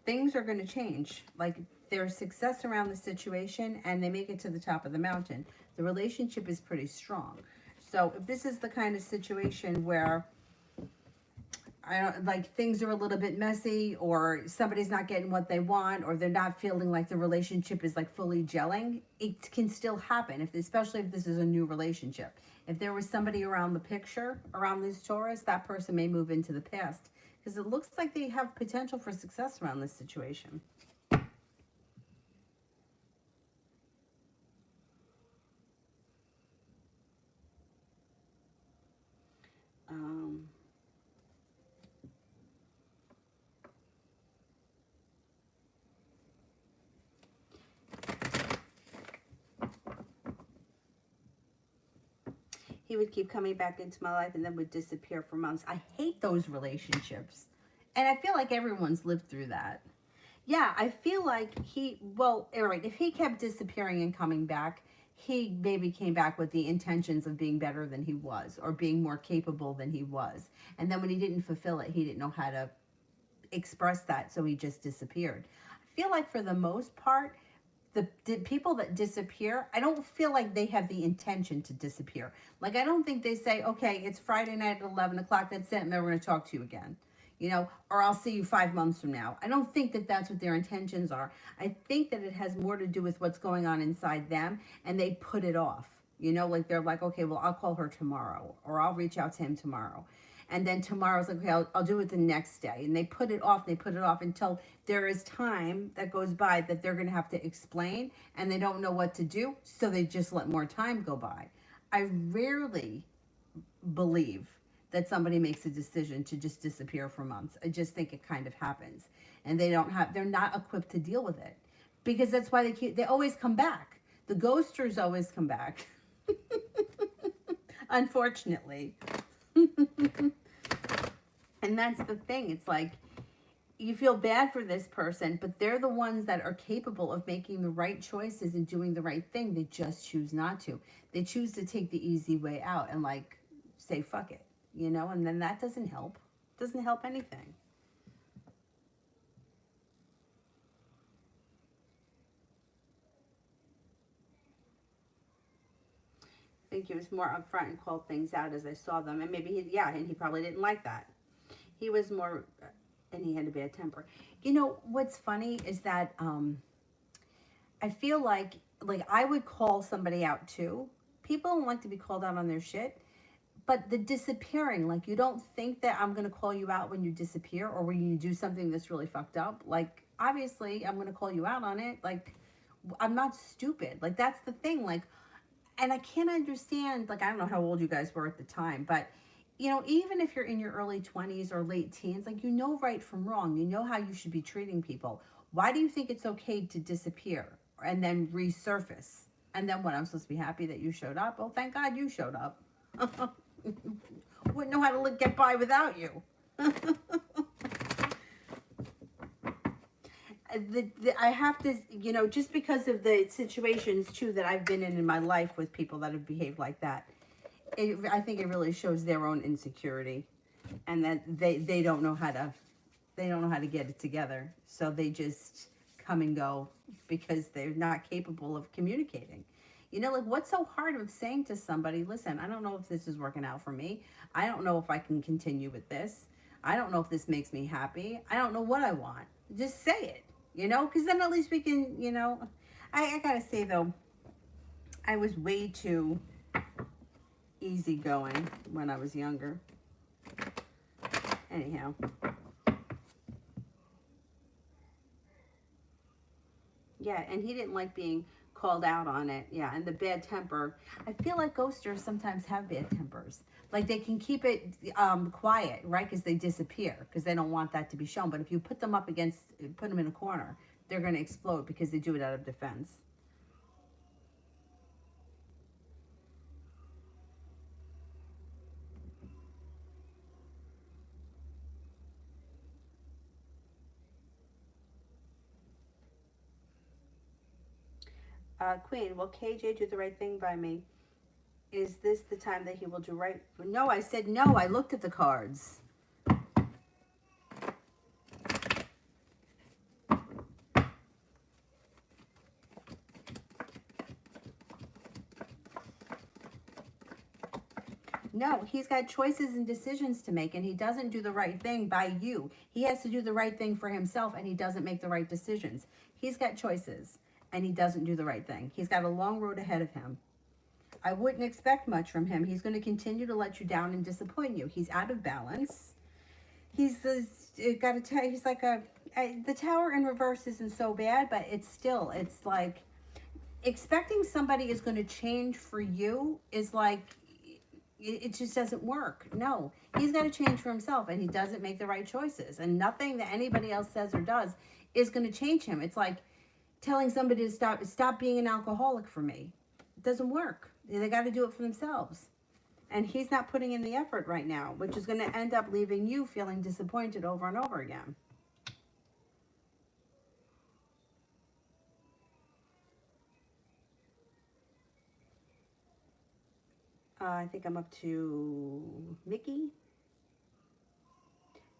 Things are going to change. Like, there's success around the situation, and they make it to the top of the mountain. The relationship is pretty strong. So if this is the kind of situation where things are a little bit messy, or somebody's not getting what they want, or they're not feeling like the relationship is like fully gelling, it can still happen, especially if this is a new relationship. If there was somebody around the picture, around this Taurus, that person may move into the past, because it looks like they have potential for success around this situation. He would keep coming back into my life and then would disappear for months. I hate those relationships. And I feel like everyone's lived through that. Yeah, I feel like all right, if he kept disappearing and coming back, he maybe came back with the intentions of being better than he was, or being more capable than he was. And then when he didn't fulfill it, he didn't know how to express that, so he just disappeared. I feel like for the most part, the people that disappear, I don't feel like they have the intention to disappear. Like, I don't think they say, okay, it's Friday night at 11 o'clock, that's it, and then we're going to talk to you again. You know, or I'll see you 5 months from now. I don't think that that's what their intentions are. I think that it has more to do with what's going on inside them, and they put it off. You know, like they're like, okay, well, I'll call her tomorrow, or I'll reach out to him tomorrow. And then tomorrow's like, okay, I'll do it the next day. And they put it off until there is time that goes by that they're going to have to explain, and they don't know what to do, so they just let more time go by. I rarely believe that somebody makes a decision to just disappear for months. I just think it kind of happens. And they're not equipped to deal with it. Because that's why they always come back. The ghosters always come back. Unfortunately. And that's the thing. It's like, you feel bad for this person, but they're the ones that are capable of making the right choices and doing the right thing. They just choose not to. They choose to take the easy way out and like say, fuck it, you know, and then that doesn't help. Doesn't help anything. I think he was more upfront and called things out as I saw them. And maybe he probably didn't like that. He was more, and he had a bad temper. You know, what's funny is that I feel like I would call somebody out too. People don't like to be called out on their shit. But the disappearing, like, you don't think that I'm going to call you out when you disappear, or when you do something that's really fucked up. Like, obviously, I'm going to call you out on it. Like, I'm not stupid. Like, that's the thing. Like, and I can't understand, like, I don't know how old you guys were at the time, but, you know, even if you're in your early 20s or late teens, like, you know right from wrong. You know how you should be treating people. Why do you think it's okay to disappear and then resurface? And then what, I'm supposed to be happy that you showed up? Oh, thank God you showed up. Wouldn't know how to get by without you. I have to, you know, just because of the situations too that I've been in my life with people that have behaved like that, I think it really shows their own insecurity, and that they don't know how to get it together. So they just come and go because they're not capable of communicating. You know, like, what's so hard of saying to somebody, listen, I don't know if this is working out for me. I don't know if I can continue with this. I don't know if this makes me happy. I don't know what I want. Just say it, you know, because then at least we can, you know. I gotta say, though, I was way too easygoing when I was younger. Anyhow. Yeah, and he didn't like being called out on it. Yeah, and the bad temper. I feel like ghosters sometimes have bad tempers. Like they can keep it quiet, right? Because they disappear, because they don't want that to be shown. But if you put them up against, put them in a corner, they're going to explode because they do it out of defense. Queen, will KJ do the right thing by me? Is this the time that he will do right? No, I said no. I looked at the cards. No, he's got choices and decisions to make, and he doesn't do the right thing by you. He has to do the right thing for himself, and he doesn't make the right decisions. He's got choices, and he doesn't do the right thing. He's got a long road ahead of him. I wouldn't expect much from him. He's going to continue to let you down and disappoint you. He's out of balance. He's got to. He's like the tower in reverse isn't so bad, but it's like expecting somebody is going to change for you is like it just doesn't work. No, he's got to change for himself, and he doesn't make the right choices, and nothing that anybody else says or does is going to change him. It's like telling somebody to stop being an alcoholic for me. It doesn't work. They got to do it for themselves, and he's not putting in the effort right now, which is going to end up leaving you feeling disappointed over and over again. I think I'm up to Mickey.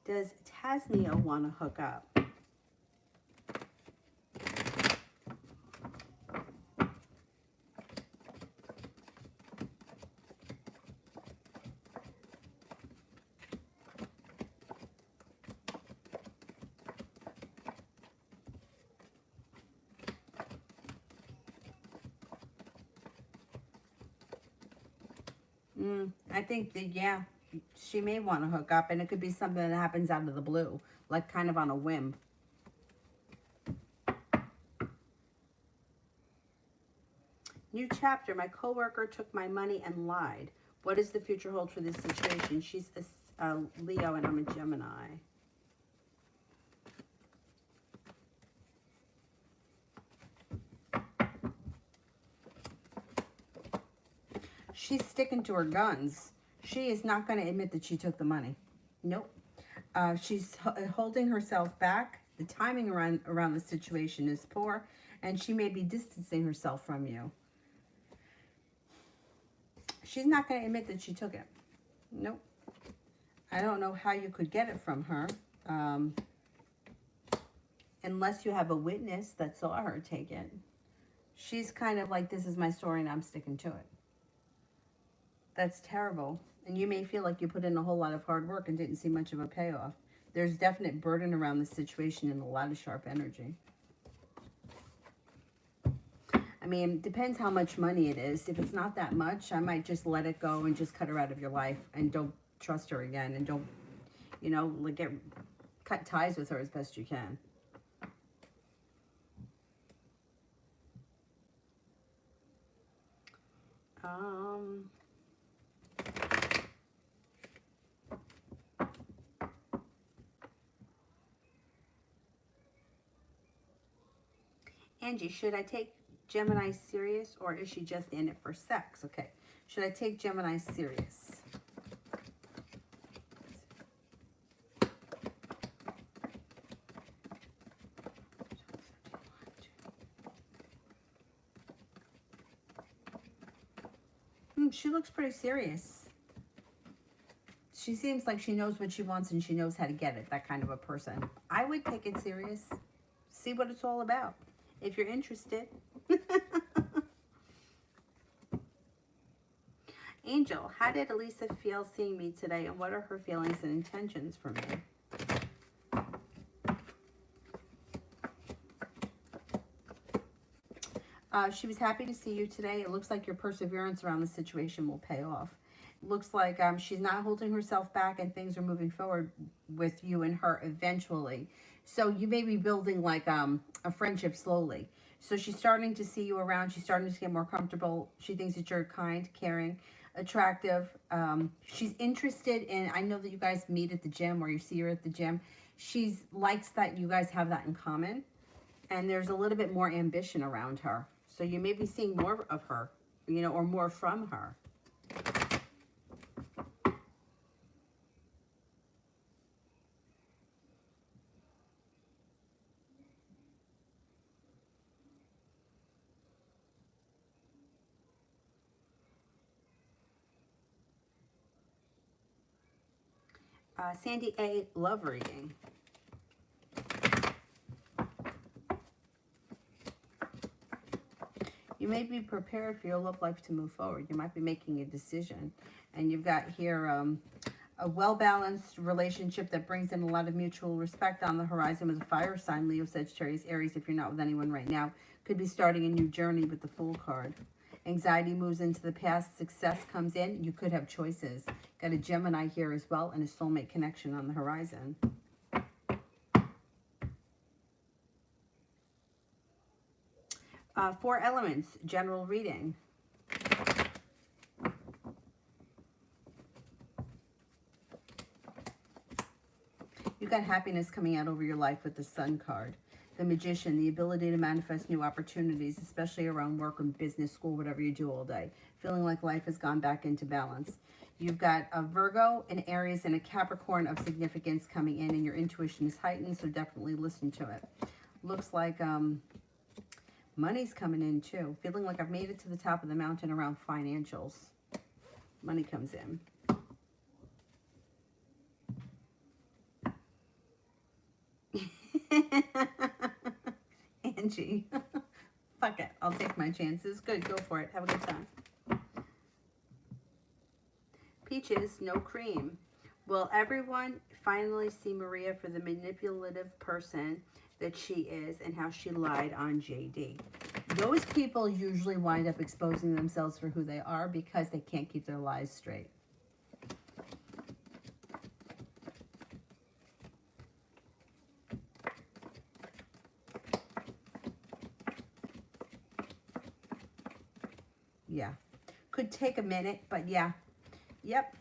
Does Tasnia want to hook up? I think that, yeah, she may want to hook up, and it could be something that happens out of the blue, like kind of on a whim. New chapter. My coworker took my money and lied. What does the future hold for this situation? She's a Leo, and I'm a Gemini. She's sticking to her guns. She is not going to admit that she took the money. Nope. She's holding herself back. The timing around the situation is poor, and she may be distancing herself from you. She's not going to admit that she took it. Nope. I don't know how you could get it from her, unless you have a witness that saw her take it. She's kind of like, this is my story and I'm sticking to it. That's terrible. And you may feel like you put in a whole lot of hard work and didn't see much of a payoff. There's definite burden around the situation and a lot of sharp energy. I mean, it depends how much money it is. If it's not that much, I might just let it go and just cut her out of your life and don't trust her again, and don't, you know, like cut ties with her as best you can. Angie, should I take Gemini serious, or is she just in it for sex? Okay. Should I take Gemini serious? She looks pretty serious. She seems like she knows what she wants and she knows how to get it, that kind of a person. I would take it serious. See what it's all about, if you're interested. Angel, how did Elisa feel seeing me today, and what are her feelings and intentions for me? She was happy to see you today. It looks like your perseverance around the situation will pay off. It looks like she's not holding herself back, and things are moving forward with you and her eventually. So you may be building like a friendship slowly. So she's starting to see you around. She's starting to get more comfortable. She thinks that you're kind, caring, attractive. She's interested in, I know that you guys meet at the gym or you see her at the gym. She likes that you guys have that in common. And there's a little bit more ambition around her. So you may be seeing more of her, you know, or more from her. Sandy A. Love reading. You may be prepared for your love life to move forward. You might be making a decision. And you've got here a well-balanced relationship that brings in a lot of mutual respect on the horizon with a fire sign, Leo, Sagittarius, Aries, if you're not with anyone right now. Could be starting a new journey with the Fool card. Anxiety moves into the past. Success comes in. You could have choices. Got a Gemini here as well and a soulmate connection on the horizon. Four elements, general reading. You got happiness coming out over your life with the Sun card. The Magician, the ability to manifest new opportunities, especially around work and business, school, whatever you do all day. Feeling like life has gone back into balance. You've got a Virgo, an Aries, and a Capricorn of significance coming in, and your intuition is heightened, so definitely listen to it. Looks like money's coming in too. Feeling like I've made it to the top of the mountain around financials. Money comes in. Angie. Fuck it. I'll take my chances. Good. Go for it. Have a good time. Peaches, no cream. Will everyone finally see Maria for the manipulative person that she is and how she lied on JD? Those people usually wind up exposing themselves for who they are because they can't keep their lies straight. Yeah. Could take a minute, but yeah. Yep.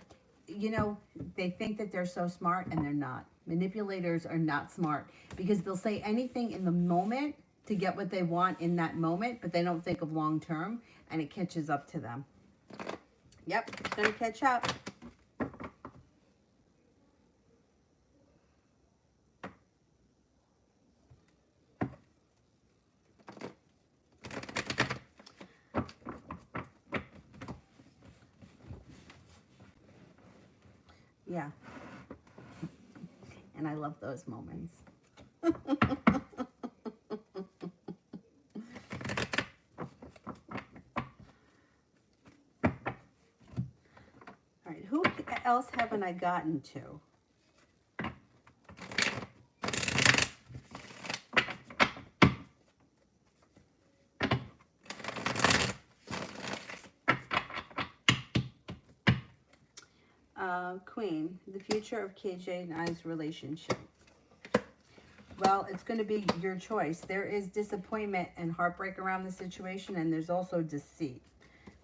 You know, they think that they're so smart and they're not. Manipulators are not smart because they'll say anything in the moment to get what they want in that moment, but they don't think of long term and it catches up to them. Yep, it's going to catch up. Yeah. And I love those moments. All right, who else haven't I gotten to? Queen, the future of KJ and I's relationship. Well, it's going to be your choice. There is disappointment and heartbreak around the situation, and there's also deceit.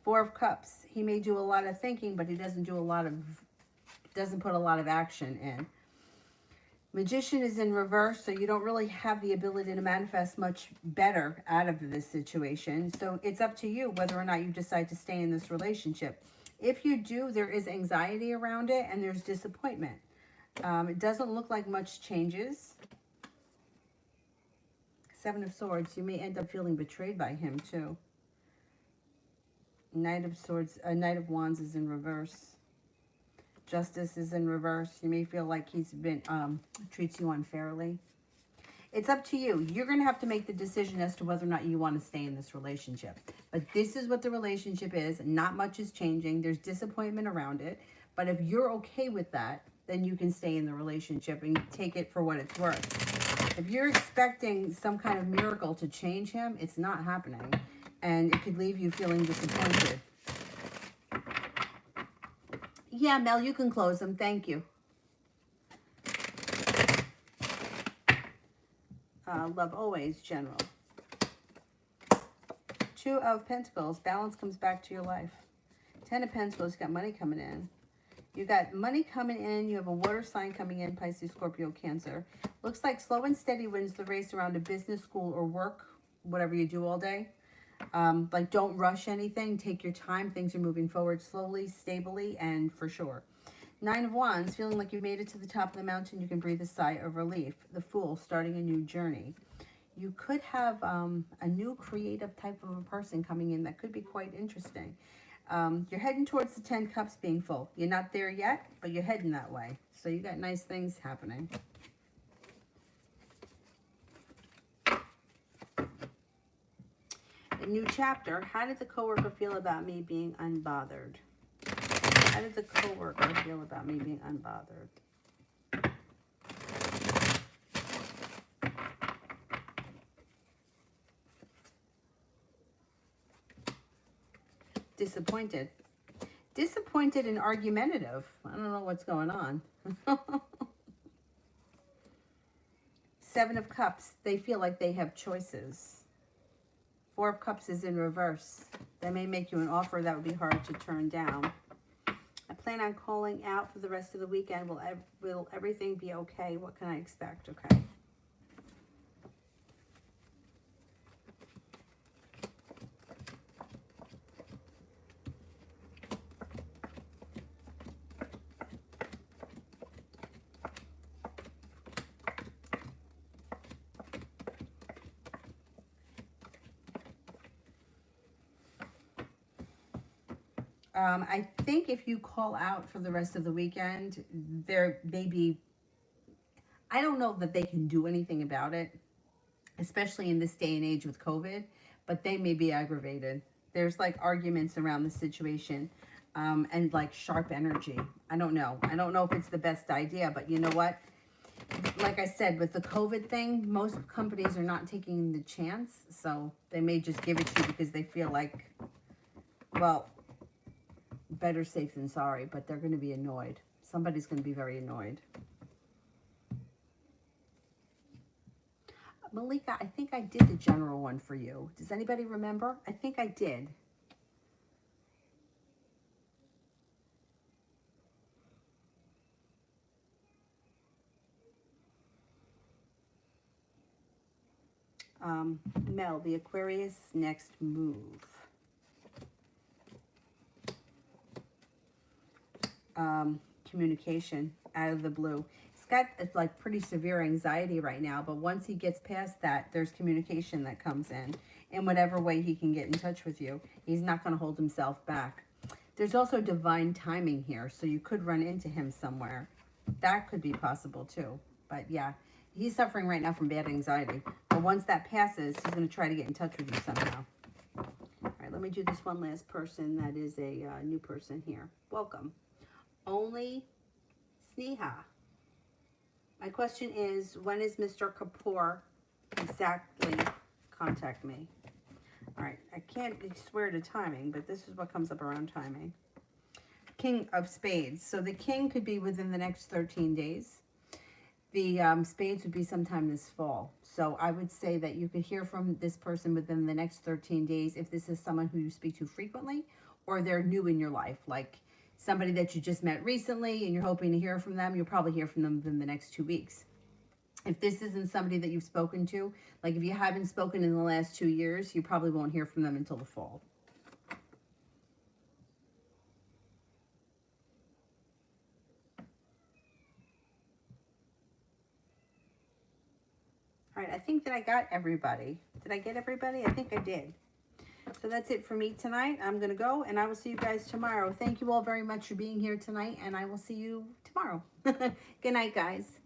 Four of Cups. He may do a lot of thinking, but he doesn't put a lot of action in. Magician is in reverse, so you don't really have the ability to manifest much better out of this situation. So it's up to you whether or not you decide to stay in this relationship. If you do, there is anxiety around it and there's disappointment. It doesn't look like much changes. Seven of Swords. You may end up feeling betrayed by him too. Knight of Swords, Knight of Wands is in reverse. Justice is in reverse. You may feel like he's been treats you unfairly. It's up to you. You're going to have to make the decision as to whether or not you want to stay in this relationship. But this is what the relationship is. Not much is changing. There's disappointment around it. But if you're okay with that, then you can stay in the relationship and take it for what it's worth. If you're expecting some kind of miracle to change him, it's not happening. And it could leave you feeling disappointed. Yeah, Mel, you can close them. Thank you. Love always, General. Two of Pentacles. Balance comes back to your life. Ten of Pentacles. You got money coming in. You got money coming in. You have a water sign coming in. Pisces, Scorpio, Cancer. Looks like slow and steady wins the race around a business, school, or work. Whatever you do all day. Like, don't rush anything. Take your time. Things are moving forward slowly, stably, and for sure. Nine of Wands. Feeling like you made it to the top of the mountain. You can breathe a sigh of relief. The Fool. Starting a new journey. You could have a new creative type of a person coming in that could be quite interesting. You're heading towards the 10 cups being full. You're not there yet, but you're heading that way. So you got nice things happening. A new chapter. How did the coworker feel about me being unbothered? How did the coworker feel about me being unbothered? Disappointed. Disappointed and argumentative. I don't know what's going on. Seven of Cups. They feel like they have choices. Four of Cups is in reverse. They may make you an offer that would be hard to turn down. I plan on calling out for the rest of the weekend. Will everything be okay? What can I expect? Okay. I think if you call out for the rest of the weekend, there may be, I don't know that they can do anything about it, especially in this day and age with COVID, but they may be aggravated. There's like arguments around the situation and like sharp energy. I don't know. I don't know if it's the best idea, but you know what? Like I said, with the COVID thing, most companies are not taking the chance, so they may just give it to you because they feel like, well, better safe than sorry, but they're going to be annoyed. Somebody's going to be very annoyed. Malika, I think I did the general one for you. Does anybody remember? I think I did. Mel, the Aquarius next move. Communication out of the blue. He's got like pretty severe anxiety right now, but once he gets past that, there's communication that comes in whatever way he can get in touch with you. He's not going to hold himself back. There's also divine timing here, so you could run into him somewhere. That could be possible too. But yeah, he's suffering right now from bad anxiety. But once that passes, he's going to try to get in touch with you somehow. All right, let me do this one last person. That is a new person here. Welcome. Only Sneha. My question is, when is Mr. Kapoor exactly contact me? All right, I can't swear to timing, but this is what comes up around timing. King of Spades. So the king could be within the next 13 days. The spades would be sometime this fall. So I would say that you could hear from this person within the next 13 days if this is someone who you speak to frequently or they're new in your life, like somebody that you just met recently and you're hoping to hear from them. You'll probably hear from them within the next 2 weeks. If this isn't somebody that you've spoken to, like if you haven't spoken in the last 2 years, you probably won't hear from them until the fall. All right, I think that I got everybody. Did I get everybody? I think I did. So that's it for me tonight. I'm going to go, and I will see you guys tomorrow. Thank you all very much for being here tonight, and I will see you tomorrow. Good night, guys.